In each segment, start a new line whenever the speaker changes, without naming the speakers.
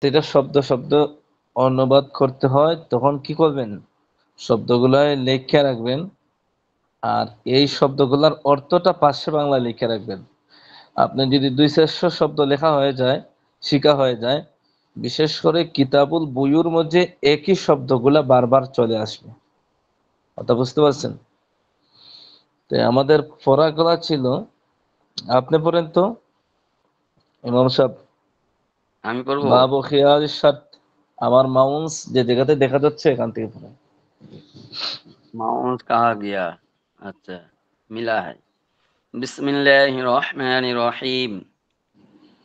এটা শব্দ শব্দ অনুবাদ করতে হয়, তখন কি করবেন? শব্দগুলাই লেখা রাখবেন, আর এই শব্দগুলোর অর্থটা পাশে বাংলা লিখে রাখবেন। আপনি যদি 200 শব্দ লেখা হয়ে যায়, শিখা হয়ে যায়, বিশেষ করে কিতাবুল বুয়ুর মধ্যে একই শব্দগুলা বারবার চলে আসবে। কথা বুঝতে পারছেন? তো আমাদের পড়াগুলা ছিল, আপনি পড়েন তো ইমাম সাহেব।
আমি পড়বো।
বাবু খিয়াল শার্ত, আমার মাউন্স যে জায়গাতে দেখা যাচ্ছে এখান থেকে পড়েন।
माउस कहा गया? अच्छा, मिला है। बिस्मिल्लाहिर रहमानिर रहीम।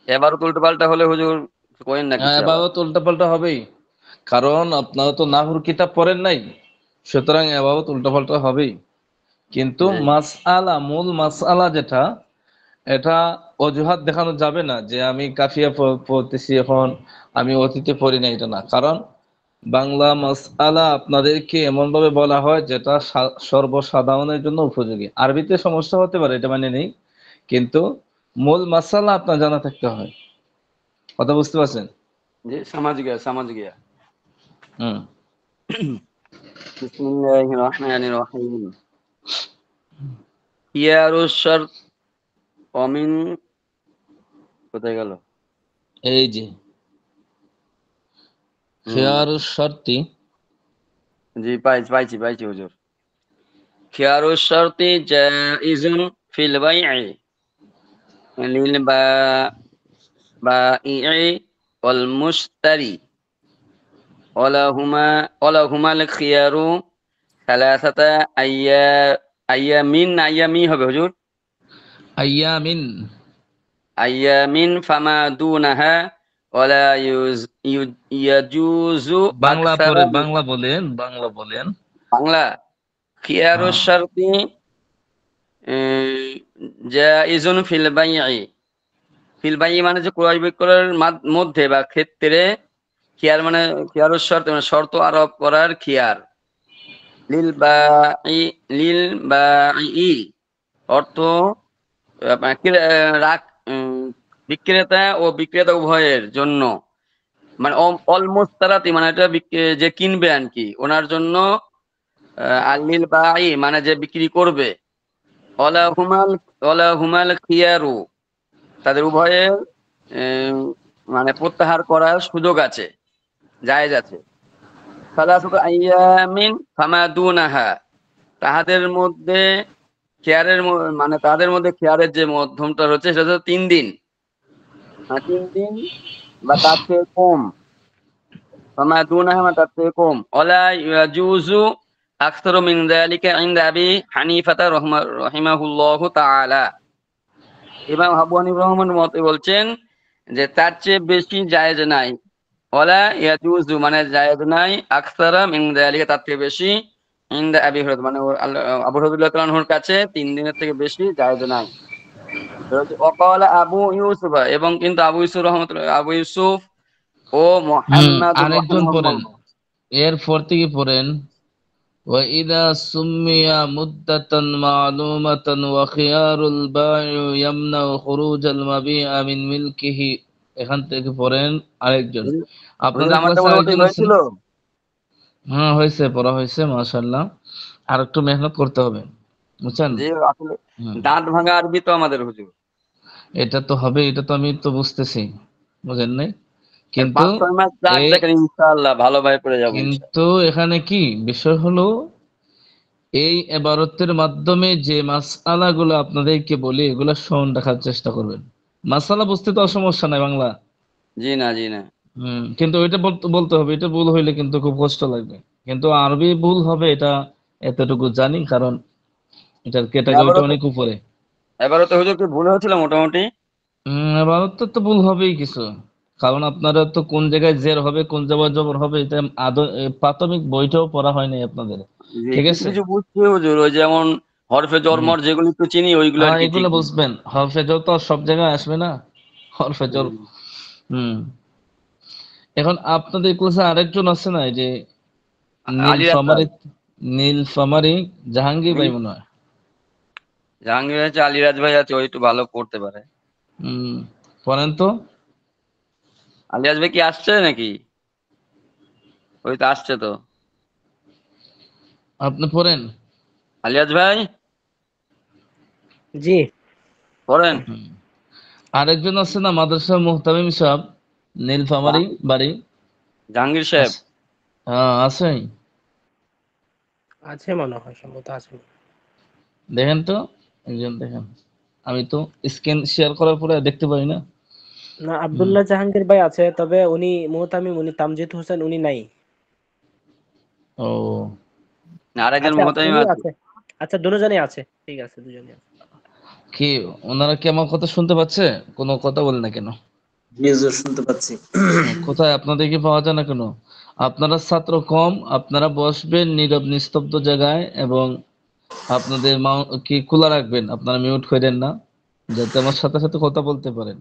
এবারও উল্টো পাল্টা হলে হুজুর কোয়েন না
হ্যাঁ,
কিছু আবার।
এবারও তো উল্টাপাল্টা হবেই, কারণ আপনারা তো নাহুর কিতাব পড়েন নাই, সুতরাং এবারও তো উল্টাপাল্টা হবেই। কিন্তু
জি
মাসআলা, মূল মাসআলা যেটা, এটা অজুহাত দেখানো যাবে না যে আমি কাফিয়া পড়তেছি এখন, আমি অতীতে পড়ি না, এটা না। কারণ বাংলা মাসআলা আপনাদেরকে এমন ভাবে বলা হয় যেটা সর্বসাধারণের জন্য উপযোগী। আরবিতে সমস্যা হতে পারে, এটা মানে নেই, কিন্তু মূল মাসআলা আপনার জানা থাকতে হয়। কথা বুঝতে পারছেন?
জি, समझ गया समझ गया।
হুম।
বিসমিল্লাহির রহমানির রহিম। ইয়ারুশ শারত অমিন, কোথায় গেল?
এই যে
হুম,
খেয়ারুশ শর্তি,
জি পাইছি পাইছি হুজুর। খিয়ারুশ শারতি জাইজুন ফিল বাই'i লিল বাই ওয়াল মুশতারি ওয়ালাহুমাল খিয়ারু সালাসাতা আইয়ামিন, আইয়ামি হবে হুজুর।
আইয়ামিন।
আইয়ামিন ফামা দুনাহা ওয়ালা ইয়াজুজু
বাংলা
আকসারা
পরে
মিন।
বাংলা বলেন, বাংলা বলেন।
বাংলা। খিয়ারুশ
হ্যাঁ।
শারতি জাইজুন ফিল বাই'i। ফিল বাই'i মানে যে ক্রয় বিক্রয়ের মধ্যে বা ক্ষেত্রে, খিয়ার মানে খিয়ারুশ শর্ত মানে শর্ত আরোপ করার খিয়ার। লিল বাই লিল বাই অর্থ আপনার রাখ উম, বিক্রেতা ও বিক্রেতা উভয়ের জন্য, মানে অলমোস্ট তারাতি মানে এটা যে কিনবে আর কি ওনার জন্য। আলিল বাই মানে যে বিক্রি করবে। অলাহুমাল অলাহুমাল খিয়ারু, তাদের উভয়ের আহ, মানে প্রত্যাহার করার সুযোগ আছে, জায়েজ আছে। সালাসাতু আইয়ামিন ফামা দুনাহা, তাহাদের মধ্যে মানে তাদের মধ্যে খেয়ারের যে মধ্যমটা রয়েছে সেটা হচ্ছে 3 দিন, মানে 3 দিন বা তার চেয়ে কম। ফামা দুনাহা মানে তার চেয়ে কম। ওয়ালা ইয়াজুজু আকসারু মিন যালিকা ইনদা আবি হানিফাতা রাহিমাহুল্লাহু তাআলা। ইমাম আবু হানিফা রহমান মতে বলছেন যে তার চেয়ে বেশি জায়েজ নাই। ওয়ালা ইয়াজুজু মানে জায়েজ নাই, আকসারা মিন যালিকা তার থেকে বেশি, ইনদা আবি হুরায়রা মানে আবু হুরায়রা রাদিয়াল্লাহু আনহুর কাছে 3 দিনের থেকে বেশি জায়েজ নাই। ওয়াকালা আবু ইউসুফ, এবং কিন্তু আবু ইউসুফ রহমতুল্লাহ, আবু ইউসুফ ও মুহাম্মাদুর
আরেকজন পড়েন,
রাহিমাহুল্লাহ।
এরপর থেকে পড়েন وإذا سمي مدة معلومة وخيار البائع يمنع خروج المبيع من ملكه। এখান থেকে পড়েন আরেকজন।
হুজুর
আপনাদের
আমারটা
ক্লাসে
মোটামুটি
আরেকজন আছে
হয়েছিল।
না? হ্যাঁ, হয়েছে, পড়া হয়েছে, মাশাআল্লাহ। আর একটু মেহনত করতে হবে, বুঝছেন?
যে আসলে
হুম।
দাঁত ভাঙা আরবি তো আমাদের হুজুর।
এটা তো হবে, এটা তো আমি তো বুঝতেছি, বুঝেন নাই?
আর
কিন্তু
5-6 মাস যাক
এই
দেখেন, ইনশাআল্লাহ ভালোভাবে পড়ে যাবো ইনশাআল্লাহ।
কিন্তু এখানে কি বিষয় হলো, এই এবারতের মাধ্যমে যে মাসআলা গুলো আপনাদেরকে বলি এগুলো স্মরণ রাখার চেষ্টা করবেন। মাসআলা বুঝতে তো সমস্যা নাই বাংলা।
জি না জি না।
কিন্তু ওইটা বলতে বলতে হবে, এটা ভুল হইলে কিন্তু খুব কষ্ট লাগবে। কিন্তু আরবি ভুল হবে এটা এতটুকু জানি, কারণ এটার ক্যাটাগরিটা
এবারও তো
অনেক উপরে।
এবারও তো হুজুর কি ভুল হয়েছিল মোটামুটি।
এবারতে তো ভুল হবেই কিছু, কারণ আপনারা তো কোন জায়গায় জের হবে কোন জায়গায় জবর হবে এটা প্রাথমিক বইটাও পড়া হয়নি আপনাদের।
যে
ঠিক
কিছু
আছে।
কিছু বুঝছি হুজুর, ওই যেমন হরফে
হুম।
জরমর যেগুলো একটু চিনি ওইগুলো আর
হ্যাঁ,
কি
এগুলো
ঠিকই।
বুঝবেন, হরফে জর তো আর সব জায়গায় আসবে না, হরফে জর।
হুম।
হুম। এখন আপনাদের ক্লাসে আরেকজন আছে না, এই যে
আলী রাজা।
নীলফামারী, নীলফামারী জাহাঙ্গীর ভাই মনে হয়।
জাহাঙ্গীর আছে, আলিরাজ ভাই আছে, ওই একটু ভালো পড়তে পারে।
হুম। পড়েন তো।
আলিয়াস ভাই কি আসছে নাকি? ওই তো আসছে তো।
আপনি পড়েন।
আলিয়াস ভাই
জি
পড়েন।
আরেকজন আছে না মাদ্রাসা মুহতামিম সাহেব, নীলফামারী বাড়ি?
জাহাঙ্গীর সাহেব।
হ্যাঁ আছে।
আছে মনে হয়, সম্ভবত আছে।
দেখেন তো, একজন দেখেন। আমি তো স্ক্রিন শেয়ার করার পরে দেখতে পাই না।
না, আব্দুল্লাহ জাহাঙ্গীর ভাই আছে, তবে উনি মুহতামিম, উনি তামজিদ হোসেন উনি নাই।
ও
আর একজন
আচ্ছা
মোহতামিম
উনি
আছে।
আছে। আচ্ছা দুজনেই আছে, ঠিক আছে দুজনেই আছে।
কি ওনারা কি আমার কথা শুনতে পাচ্ছে? কোনো কথা বলে না কেন?
জি হুজুর, শুনতে পাচ্ছি।
কোথায় আপনাদের কি পাওয়া যায় না কেন? আপনারা ছাত্র কম, আপনারা বসবেন নীরব নিস্তব্ধ জায়গায় এবং আপনাদের কি খোলা রাখবেন, আপনারা মিউট করেন না, যাতে আমার সাথে সাথে কথা বলতে পারেন।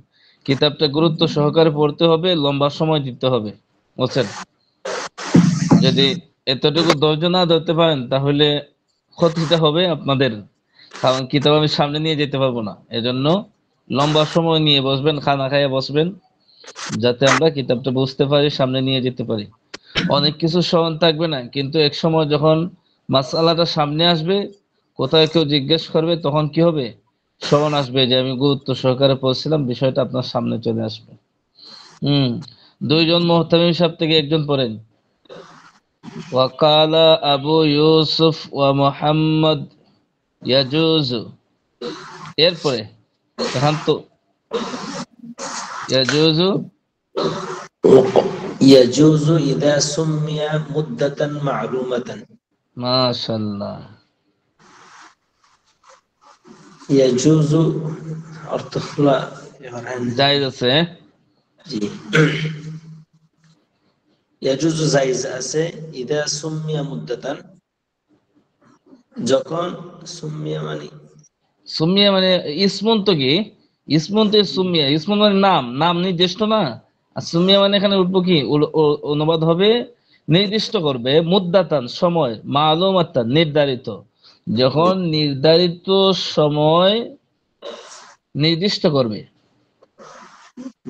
কিতাবটা গুরুত্ব সহকারে পড়তে হবে, লম্বা সময় দিতে হবে, বুঝছেন? যদি এতটুকু ধৈর্য না ধরতে পারেন তাহলে ক্ষতিটা হবে আপনাদের, কারণ কিতাব আমি সামনে নিয়ে যেতে পারবো না। এজন্য লম্বা সময় নিয়ে বসবেন, খানা খাইয়ে বসবেন, যাতে আমরা কিতাবটা বুঝতে পারি, সামনে নিয়ে যেতে পারি। অনেক কিছু স্মরণ থাকবে না, কিন্তু এক সময় যখন মাসআলাটা সামনে আসবে, কোথায় কেউ জিজ্ঞেস করবে, তখন কি হবে? স্মরণ আসবে যে আমি গুরুত্ব সহকারে পড়ছিলাম, বিষয়টা আপনার সামনে চলে আসবে। দুইজন মুহতামিম সাহেব থেকে একজন পড়েন। وقال أبو يوسف ومحمد يجوز। এরপরে এখন তো يجوز
يجوز إذا سمي مدة معلومة।
মাশাআল্লাহ।
يجوز অর্থ হলো
জায়েজ আছে।
জি। يجوز জায়েজ আছে, ইদা সুমিয়া মুদ্দাতান, যখন সুমিয়া মানে
সুমিয়া মানে ইসমন তো কি, ইসমন তো সুমিয়া, ইসমন মানে নাম, নাম নির্দিষ্ট না। আর সুমিয়া মানে এখানে উঠবো কি, অনুবাদ হবে নির্দিষ্ট করবে, মুদ্দাতান সময়, মালুমাতান নির্ধারিত, যখন নির্ধারিত সময় নির্দিষ্ট করবে।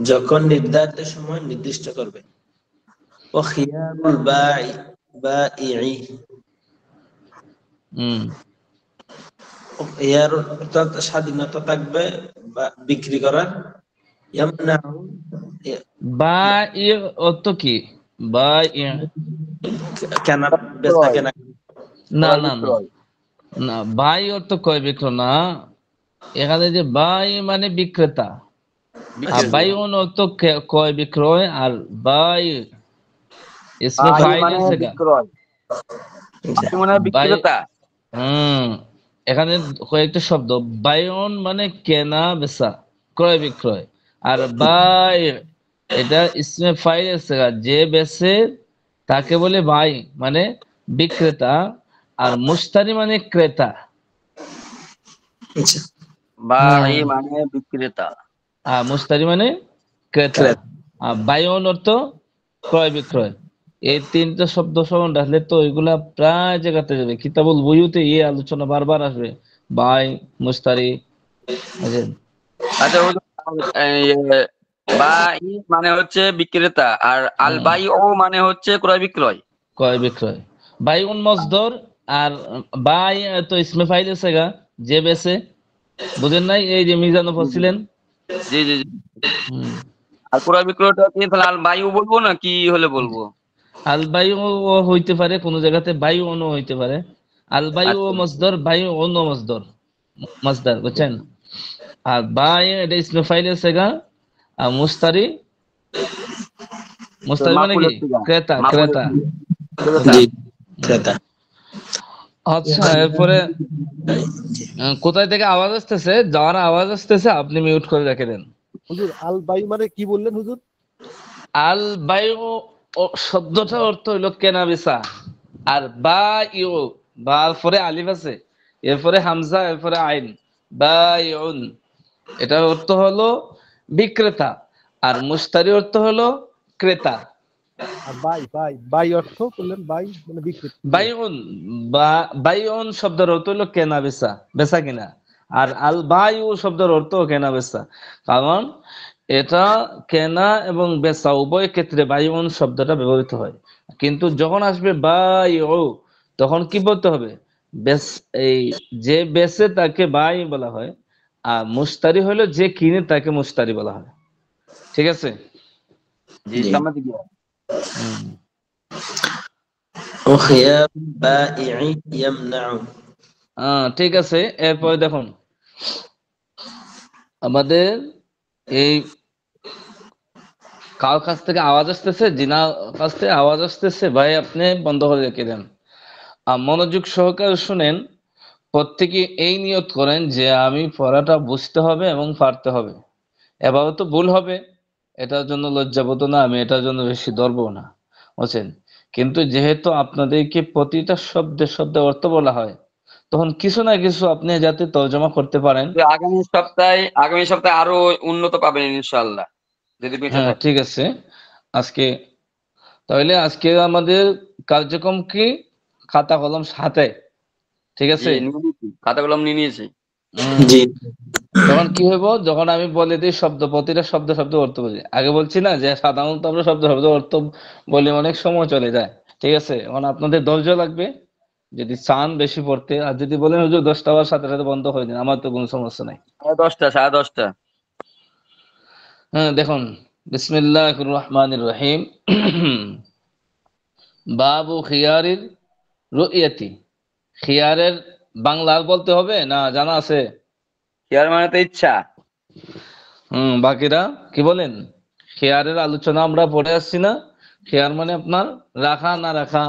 যখন নির্ধারিত সময় নির্দিষ্ট করবে। ও খিয়ারুল বাই
হুম
ইয়ার অর্থাৎ স্বাধীনতা থাকবে বা বিক্রি করার। ইয়ামনাউ
বা এর অর্থ কি? বা
কেনা বেচা কেনা।
না
ক্রয়
না না
বিক্রয়।
না, বাই অর্থ ক্রয় বিক্রয় না। এখানে যে বাই মানে বিক্রেতা, আর বাই অর্থ ক্রয় বিক্রয়, আর বাই इसमें
বাই
ফাইল
মানে
আছে গা।
বিক্রয়, বাই মানে
বাই
বিক্রেতা।
হুম এখানে কয়েকটা শব্দ। বায়ন মানে কেনা বেচা, ক্রয় বিক্রয়। আর বাই এটা ইসমে ফাইল আছে গা, যে বেচে তাকে বলে বাই, মানে বিক্রেতা। আর মুশতারি মানে ক্রেতা।
আচ্ছা,
বাই মানে বিক্রেতা।
আর মুশতারি মানে ক্রেতা।
ক্রেতা।
আর বায়ন অর্থ ক্রয় বিক্রয়। এই তিনটা শব্দ স্মরণ রাখলে তো এগুলা প্রায় জায়গাতে যাবে, কিতাবুল বুয়ুতে এই আলোচনা বারবার আসবে, বাই মুশতারি। বুঝলেন?
আচ্ছা বাই মানে হচ্ছে বিক্রেতা, আর আল বাই ও মানে হচ্ছে ক্রয় বিক্রয়।
ক্রয় বিক্রয়, বাই উন মজদর। আর বাই তো ইসমে ফাইল আছে গা, যে বেচে। বুঝেন নাই? এই যে মিজান পড়ছিলেন।
জি জি জি।
হুম
আর ক্রয় বিক্রয়টা কি তাহলে আল বাই ও বলবো না কি হলে বলবো?
আল বায়ু হইতে পারে, কোন জায়গাতে বায়ু অন্য হইতে পারে। আল বায়ু ও
আচ্ছা
মজদর, বায়ু অন্য মজদর, মজদার, বুঝছেন? আর বাই এটা ইসমে ফাইল আছে গা। আর মুস্তারি,
তো
মুস্তারি মানে
মাকুল
কি?
হচ্ছে গা,
ক্রেতা,
মাকুল
ক্রেতা।
ক্রেতা।
জি, ক্রেতা।
আচ্ছা, এরপরে কোথায় থেকে আওয়াজ আসতেছে, যাওয়ার আওয়াজ আসতেছে, আপনি মিউট করে রেখে দেন।
হুজুর আল বাই মানে কি বললেন হুজুর?
আল বায়ু শব্দটার অর্থ হইল কেনা বেচা। আর বা ইউ, বা পরে আলিফ আছে, এরপরে হামজা, এরপরে আইন, বা ইউন, এটার অর্থ হলো বিক্রেতা। আর মুশতারি অর্থ হলো ক্রেতা।
আর বাই বাই বাই অর্থ বললেন, বাই মানে বিক্রেতা।
বাইউন, বাইউন শব্দের অর্থ হলো কেনা বেচা, বেচা কিনা। আর আল বায়ু শব্দের অর্থ কেনা বেচা। কারণ এটা কেনা এবং বেচা উভয় ক্ষেত্রে বাইউন শব্দটা ব্যবহৃত হয়, কিন্তু যখন আসবে বাইউ তখন কি বলতে হবে? বেচ এই যে বেচে তাকে বাই বলা হয়, আর মুশতারি হলো যে কিনে তাকে মুশতারি বলা হয়। ঠিক আছে?
জি
জি।
সামনে দিকে।
হুম।
وخيار البائع يمنع।
ঠিক আছে, এরপরে দেখুন আমাদের এই কার কাছ থেকে আওয়াজ আসতেছে, জিনা কাছ থেকে আওয়াজ আসতেছে, ভাই আপনি বন্ধ করে রেখে দেন। আর মনোযোগ সহকারে শুনেন, প্রত্যেকে এই নিয়ত করেন যে আমি পড়াটা বুঝতে হবে এবং পারতে হবে। এভাবে তো ভুল হবে, এটার জন্য লজ্জাবোধ না, আমি এটার জন্য বেশি ধরবো না, বুঝছেন? কিন্তু যেহেতু আপনাদেরকে প্রতিটা শব্দে শব্দে অর্থ বলা হয়, তখন কিছু না কিছু আপনি যাতে তর্জমা করতে পারেন।
তো আগামী সপ্তাহে আরো উন্নত পাবেন ইনশাআল্লাহ, যদি বেঁচে
হ্যাঁ,
থাকে।
ঠিক আছে। আজকে তাহলে আজকে আমাদের কার্যক্রম কি? খাতা কলম সাথে, ঠিক
জি
আছে?
নিয়ে নিয়েছি, খাতা কলম নিয়ে নিয়েছি।
উম
জি।
তখন কি হইব, যখন আমি বলে দিই শব্দ, প্রতিটা শব্দ শব্দ অর্থ বলি। আগে বলছি না যে সাধারণত আমরা শব্দ শব্দ অর্থ বলে অনেক সময় চলে যায়। ঠিক আছে? এখন আপনাদের ধৈর্য লাগবে যদি চান বেশি পড়তে, আর যদি বলেন হুজুর 10টা বার সাথে সাথে বন্ধ হয়ে যান, আমার তো কোনো সমস্যা নাই।
10টা, 10:30।
হ্যাঁ, দেখুন, বিসমিল্লাহির রহমানির রহিম। বাবু খিয়ারির রুইয়াতি। খিয়ারের বাংলা আর বলতে হবে না, জানা আছে?
খেয়ার মানে তো ইচ্ছা।
বাকিরা কি বলেন? খেয়ারের আলোচনা আমরা পড়ে আসছি না? খেয়ার মানে আপনার রাখা না রাখা,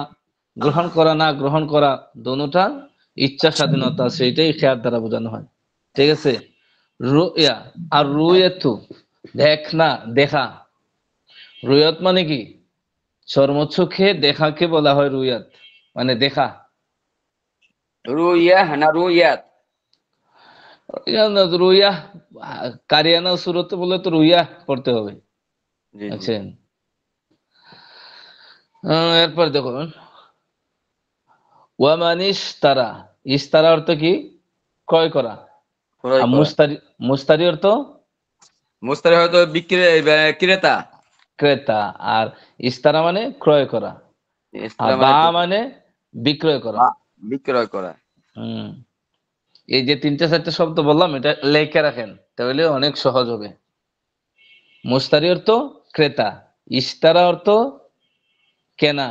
গ্রহণ করা না গ্রহণ করা, দোনোটা ইচ্ছা স্বাধীনতা, সেইটাই খেয়ার দ্বারা বোঝানো হয়। ঠিক আছে? রুইয়া আর রুইয়াতু, দেখ না দেখা। রুইয়াত মানে কি? চর্মচোখে দেখাকে বলা হয় রুইয়াত, মানে দেখা।
রুইয়া না রুইয়াত?
রুইয়া কারিয়ানা সুরতে বলে তো রুইয়া পড়তে হবে।
জি জি।
আচ্ছা, এরপর দেখুন, ওয়ামান ইশতারা। ইশতারা অর্থ কি? ক্রয় করা।
ক্রয়
আর
করা।
মুস্তারি, মুস্তারি অর্থ
মুস্তারি হয়তো ক্রেতা।
ক্রেতা। আর ইশতারা মানে ক্রয় করা। আর
ইস্তারা মানে
বা
ক্রেতা।
মানে বিক্রয় করা।
বা বিক্রয় করা।
হম এই যে তিনটা চারটা শব্দ বললাম, এটা লেখে রাখেন, তাহলে অনেক সহজ হবে। মুস্তারি অর্থ ক্রেতা, ইশতারা অর্থ কেনা,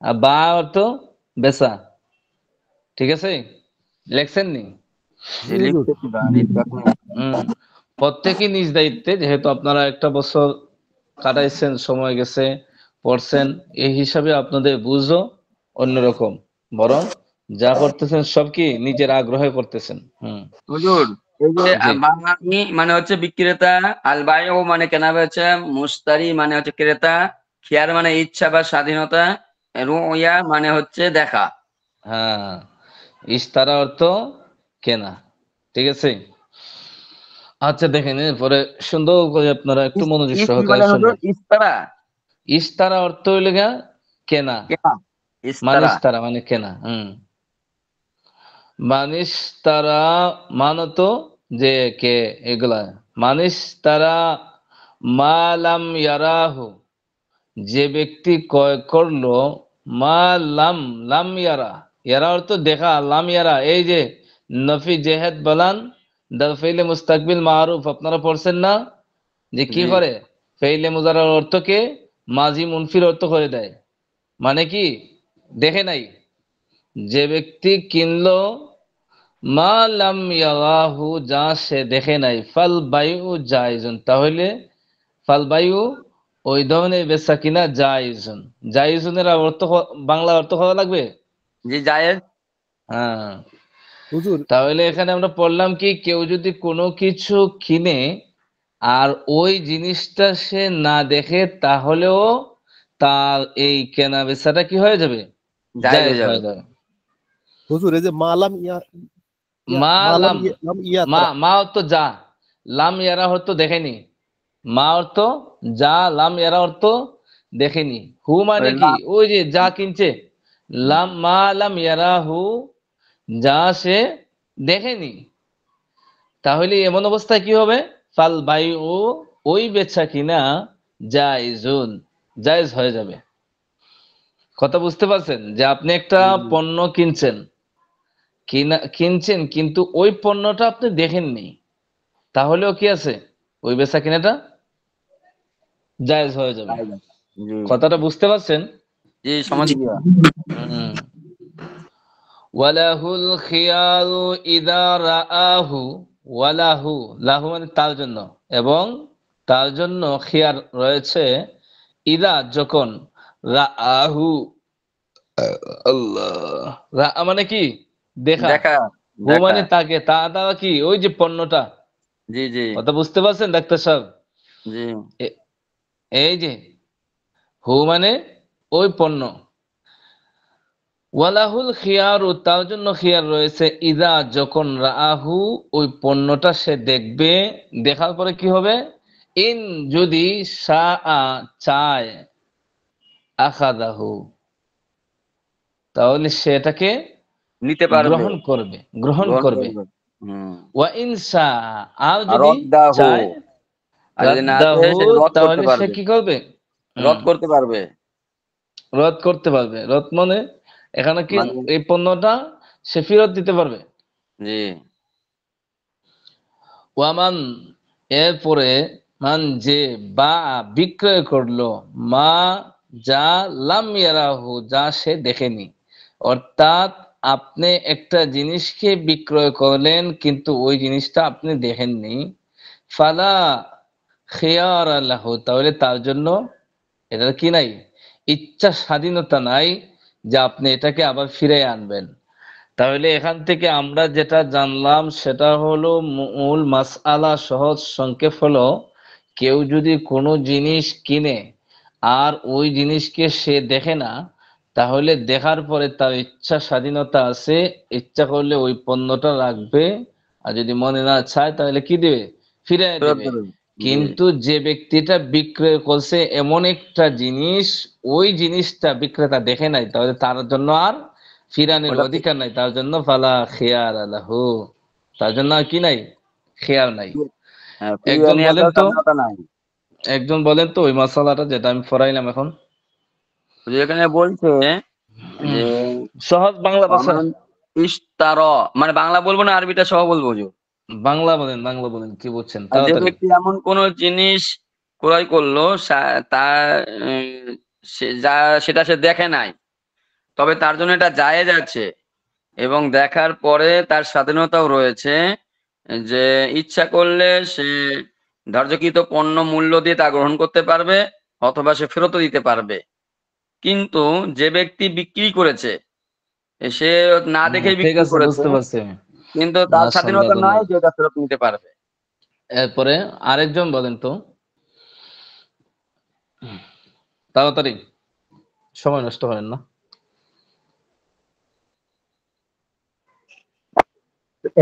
আর বা অর্থ বেচা। ঠিক আছে? লেখছেন নি?
জি
যে
হুজুর।
লিখতেছি বা লিখতে।
হম প্রত্যেকই নিজ দায়িত্বে, যেহেতু আপনারা একটা বছর কাটাইছেন, সময় গেছে, পড়ছেন, এই হিসাবে আপনাদের বুঝও অন্যরকম। বরং যা করতেছেন সব কি নিজের আগ্রহে করতেছেন।
হুজুর, এই যে
জি।
বাঙালি মানে হচ্ছে বিক্রেতা, আল বায়ু মানে কেনা বেচা, মুস্তারি মানে হচ্ছে ক্রেতা, খিয়ার মানে ইচ্ছা বা স্বাধীনতা, রুইয়া মানে হচ্ছে দেখা।
হ্যাঁ, ইশতারা অর্থ কেনা। ঠিক আছে? আচ্ছা, দেখেন এরপরে সুন্দর করে আপনারা একটু মনোযোগ
কি
সহকারে
বলেন হুজুর?
শুনবেন।
ইস্তারা?
ইশতারা অর্থ হইল গিয়া কেনা,
কেনা।
মানে
ইস্তারা।
ইশতারা মানে কেনা। মানিস তারা মানত যে কে, এগুলা মানিস তারা মালাম ইয়ারাহু, যে ব্যক্তি ক্রয় করলো মা লাম, লাম ইয়ারা, ইয়ারা অর্থ দেখা, লাম ইয়ারা এই যে নফি জেহেদ বলান দা ফেইলে মুস্তাকবিল মারুফ, আপনারা পড়ছেন না যে কি
জি
করে? ফেইলে মুজারার অর্থকে মাজি মুনফির অর্থ করে দেয়। মানে কি? দেখে নাই। যে ব্যক্তি কিনলো মা লাম ইয়ারাহু, যা সে দেখে নাই, ফাল বাইউ জায়েজুন, তাহলে ফাল বাইউ ওই ধরনের বেচা কিনা জায়েজুন। জায়েজুনের অর্থ বাংলা অর্থ হওয়া লাগবে।
জি জায়েজ।
হ্যাঁ,
হুজুর
তাহলে এখানে আমরা পড়লাম কি, কেউ যদি কোনো কিছু কিনে আর ওই জিনিসটা সে না দেখে, তাহলেও তার এই কেনা বেচাটা কি হয়ে যাবে?
জায়েজ
জায়েজ
হয়ে যাবে।
হয়ে যাবে।
হুজুর এই যে মালাম
মা
মালাম
লাম,
লাম
মা
ইয়াতারা।
মা অর্থ যা, লাম ইয়ারা অর্থ দেখেনি। মা অর্থ যা, লাম ইয়ারা অর্থ দেখেনি। হু মানে
ওই
কি?
লাম।
ওই যে যা কিনছে। লাম মা লাম ইয়ারা হু, যা সে দেখেনি। তাহলে এমন অবস্থায় কি হবে? ফাল বাইউ, ওই বেচা কিনা জায়েজুন, জায়েজ হয়ে যাবে। কথা বুঝতে পারছেন যে আপনি একটা পণ্য কিনছেন কিন্তু ওই পণ্যটা আপনি দেখেননি, তাহলেও কি আছে, ওই বেচা কিনাটা জায়েজ হয়ে যাবে।
জি
কথাটা বুঝতে পারছেন?
জি সমাজ দিয়া।
হুম। ওয়ালাহুল খিয়ারু ইদা রাআহু, ওয়ালাহু, লাহু মানে তার জন্য, এবং তার জন্য খিয়ার রয়েছে, ইদা যখন, রাআহু, আল্লাহ, রাআ মানে কি দেখা,
দেখা
হু
দেখা
মানে তাকে, তা দ্বারা কি ওই যে পণ্যটা।
জি জি
কথা বুঝতে পারছেন ডাক্তার সাহেব?
জি
এ- এই যে হু মানে ওই পণ্য, ওয়ালাহুল খিয়ারু, তার জন্য খিয়ার রয়েছে, ইদা যখন, রাআহু ওই পণ্যটা সে দেখবে, দেখার পরে কি হবে, ইন যদি, শাআ চায়, আখাদাহু তাহলে সেটাকে
নিতে পারবে,
গ্রহণ
গ্রহণ
করবে।
করবে। হুম।
ওয়া ইন শাআ, আর
আর
যদি
রদ্দাহু,
চায়,
আর যদি না চায়
রাদ্দাহু
সে রদ করতে
তাহলে সে
পারবে,
কি করবে,
রদ করতে পারবে
রদ করতে পারবে। রদ মানে এখানে কি,
মানে
এই পণ্যটা সে ফেরত দিতে পারবে।
জি
ওয়ামান, এরপরে, মান যে, বা বিক্রয় করলো, মা যা, লাম ইয়ারাহু যা সে দেখেনি। অর্থাৎ আপনি একটা জিনিসকে বিক্রয় করলেন কিন্তু ওই জিনিসটা আপনি দেখেননি, ফালা খিয়ার লাহু, তাহলে তার জন্য এটা কি নাই, ইচ্ছা স্বাধীনতা নাই যে আপনি এটাকে আবার ফিরে আনবেন। তাহলে এখান থেকে আমরা যেটা জানলাম সেটা হলো, মূল মাসআলা সহজ সংক্ষেপ হলো, কেউ যদি কোনো জিনিস কিনে আর ওই জিনিসকে সে দেখে না, তাহলে দেখার পরে তার ইচ্ছা স্বাধীনতা আছে, ইচ্ছা করলে ওই পণ্যটা রাখবে, আর যদি মনে না চায় তাহলে কি দিবে, ফিরিয়ে
ফেরত
দেবে।
দেবে। জি
কিন্তু যে ব্যক্তিটা বিক্রয় করছে এমন একটা জিনিস, ওই জিনিসটা বিক্রেতা দেখে নাই, তাহলে তার জন্য আর ফিরানোর
ওটা
অধিকার নাই, তার জন্য ফালা খিয়ার আলাহু, তার জন্য আর কি নাই, খেয়াল নাই।
ফিরিয়ে
একজন
নিয়ে
বলেন
আসার
তো,
স্বাধীনতা নাই।
ওই মশালাটা যেটা আমি পড়াইলাম এখন।
যে এখানে বলছে যে
সহজ বাংলা ভাষা।
অমান ইশতার, মানে বাংলা বলবো না আরবিটা সহ বলবো হুজুর?
বাংলা বলেন, কি বলছেন
আর যে
তাড়াতাড়ি।
ব্যক্তি এমন কোন জিনিস ক্রয় করলো তার সেটা সে দেখে নাই, তবে তার জন্য এটা জায়েজ আছে এবং দেখার পরে তার স্বাধীনতাও রয়েছে, যে ইচ্ছা করলে সে ধার্যকৃত পণ্য মূল্য দিয়ে তা গ্রহণ করতে পারবে অথবা সে ফেরতও দিতে পারবে। কিন্তু যে ব্যক্তি বিক্রি করেছে সে না দেখেই
ঠিক
বিক্রি
আছে,
করেছে,
বুঝতে পারছি আমি।
কিন্তু তার
মাশাআল্লাহ,
স্বাধীনতা নাই
ধন্যবাদ।
যে এটা ফেরত নিতে পারবে।
এরপরে আরেকজন বলেন তো, তাড়াতাড়ি, সময় নষ্ট করেন না।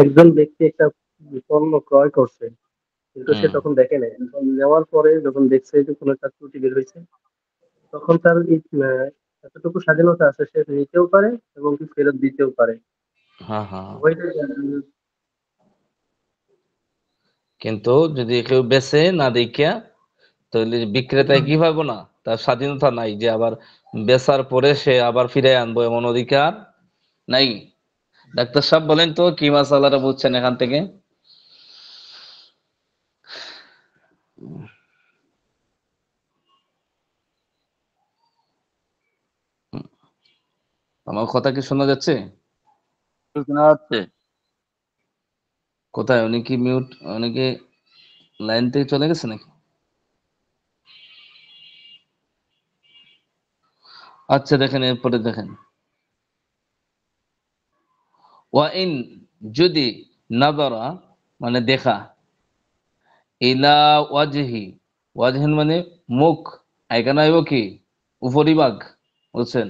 একজন ব্যক্তি একটা পণ্য ক্রয় করছে কিন্তু সে
হুম।
তখন দেখে নাই, এখন নেওয়ার পরে যখন দেখছে যে কোনো একটা ত্রুটি বের হয়েছে, তখন তার এতটুকু স্বাধীনতা আছে, সে নিতেও পারে এবং কি ফেরত দিতেও পারে।
হ্যাঁ, হ্যাঁ, হ্যাঁ।
ওইটাই
কিন্তু যদি কেউ বেচে না দেখিয়া, তাহলে বিক্রেতায় কি পাবো না, তার স্বাধীনতা নাই যে আবার বেচার পরে সে আবার ফিরে আনবো, এমন অধিকার নাই। ডাক্তার সাহেব বলেন তো কি মাসালাটা বুঝছেন এখান থেকে? আমার কথা কি শোনা যাচ্ছে?
শোনা যাচ্ছে।
কোথায়, উনি কি মিউট, উনি কি লাইন থেকে চলে গেছে নাকি? আচ্ছা দেখেন, এরপরে দেখেন, ওয়াইন যদি, নাদরা মানে দেখা, ইলা ওয়াজহি, ওয়াজহিন মানে মুখ, এখানে আইব কি উপরিভাগ, বুঝছেন,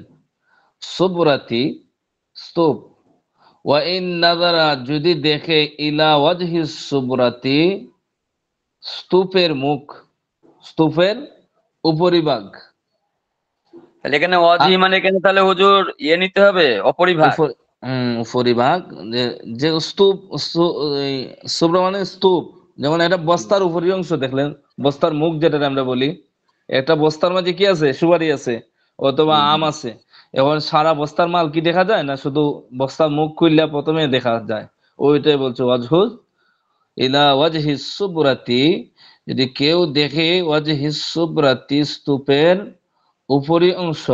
সুবরাতি স্তূপ, ওয়াইন নাদারা যদি দেখে, ইলা ওয়াজহি সুবরাতি স্তূপের মুখ, স্তূপের উপরিভাগ,
তাহলে এখানে অজি মানে এখানে তাহলে হুজুর নিতে হবে অপরিভাগ।
উপরিভাগ, যে যে স্তূপ, এই সুব্র মানে স্তূপ, যেমন একটা বস্তার উপরি অংশ দেখলেন, বস্তার মুখ যেটা আমরা বলি, একটা বস্তার মাঝে কি আছে, সুপারি আছে অথবা
জি জি
আম আছে। এখন সারা বস্তার মাল কি দেখা যায় না, শুধু বস্তার মুখ খুললে প্রথমে দেখা যায়। ওইটাই বলছে ওয়াজহুদ ইলা ওয়াজহি সুবরাতি, যদি কেউ দেখে ওয়াজহি সুবরাতি স্তূপের উপরি অংশ,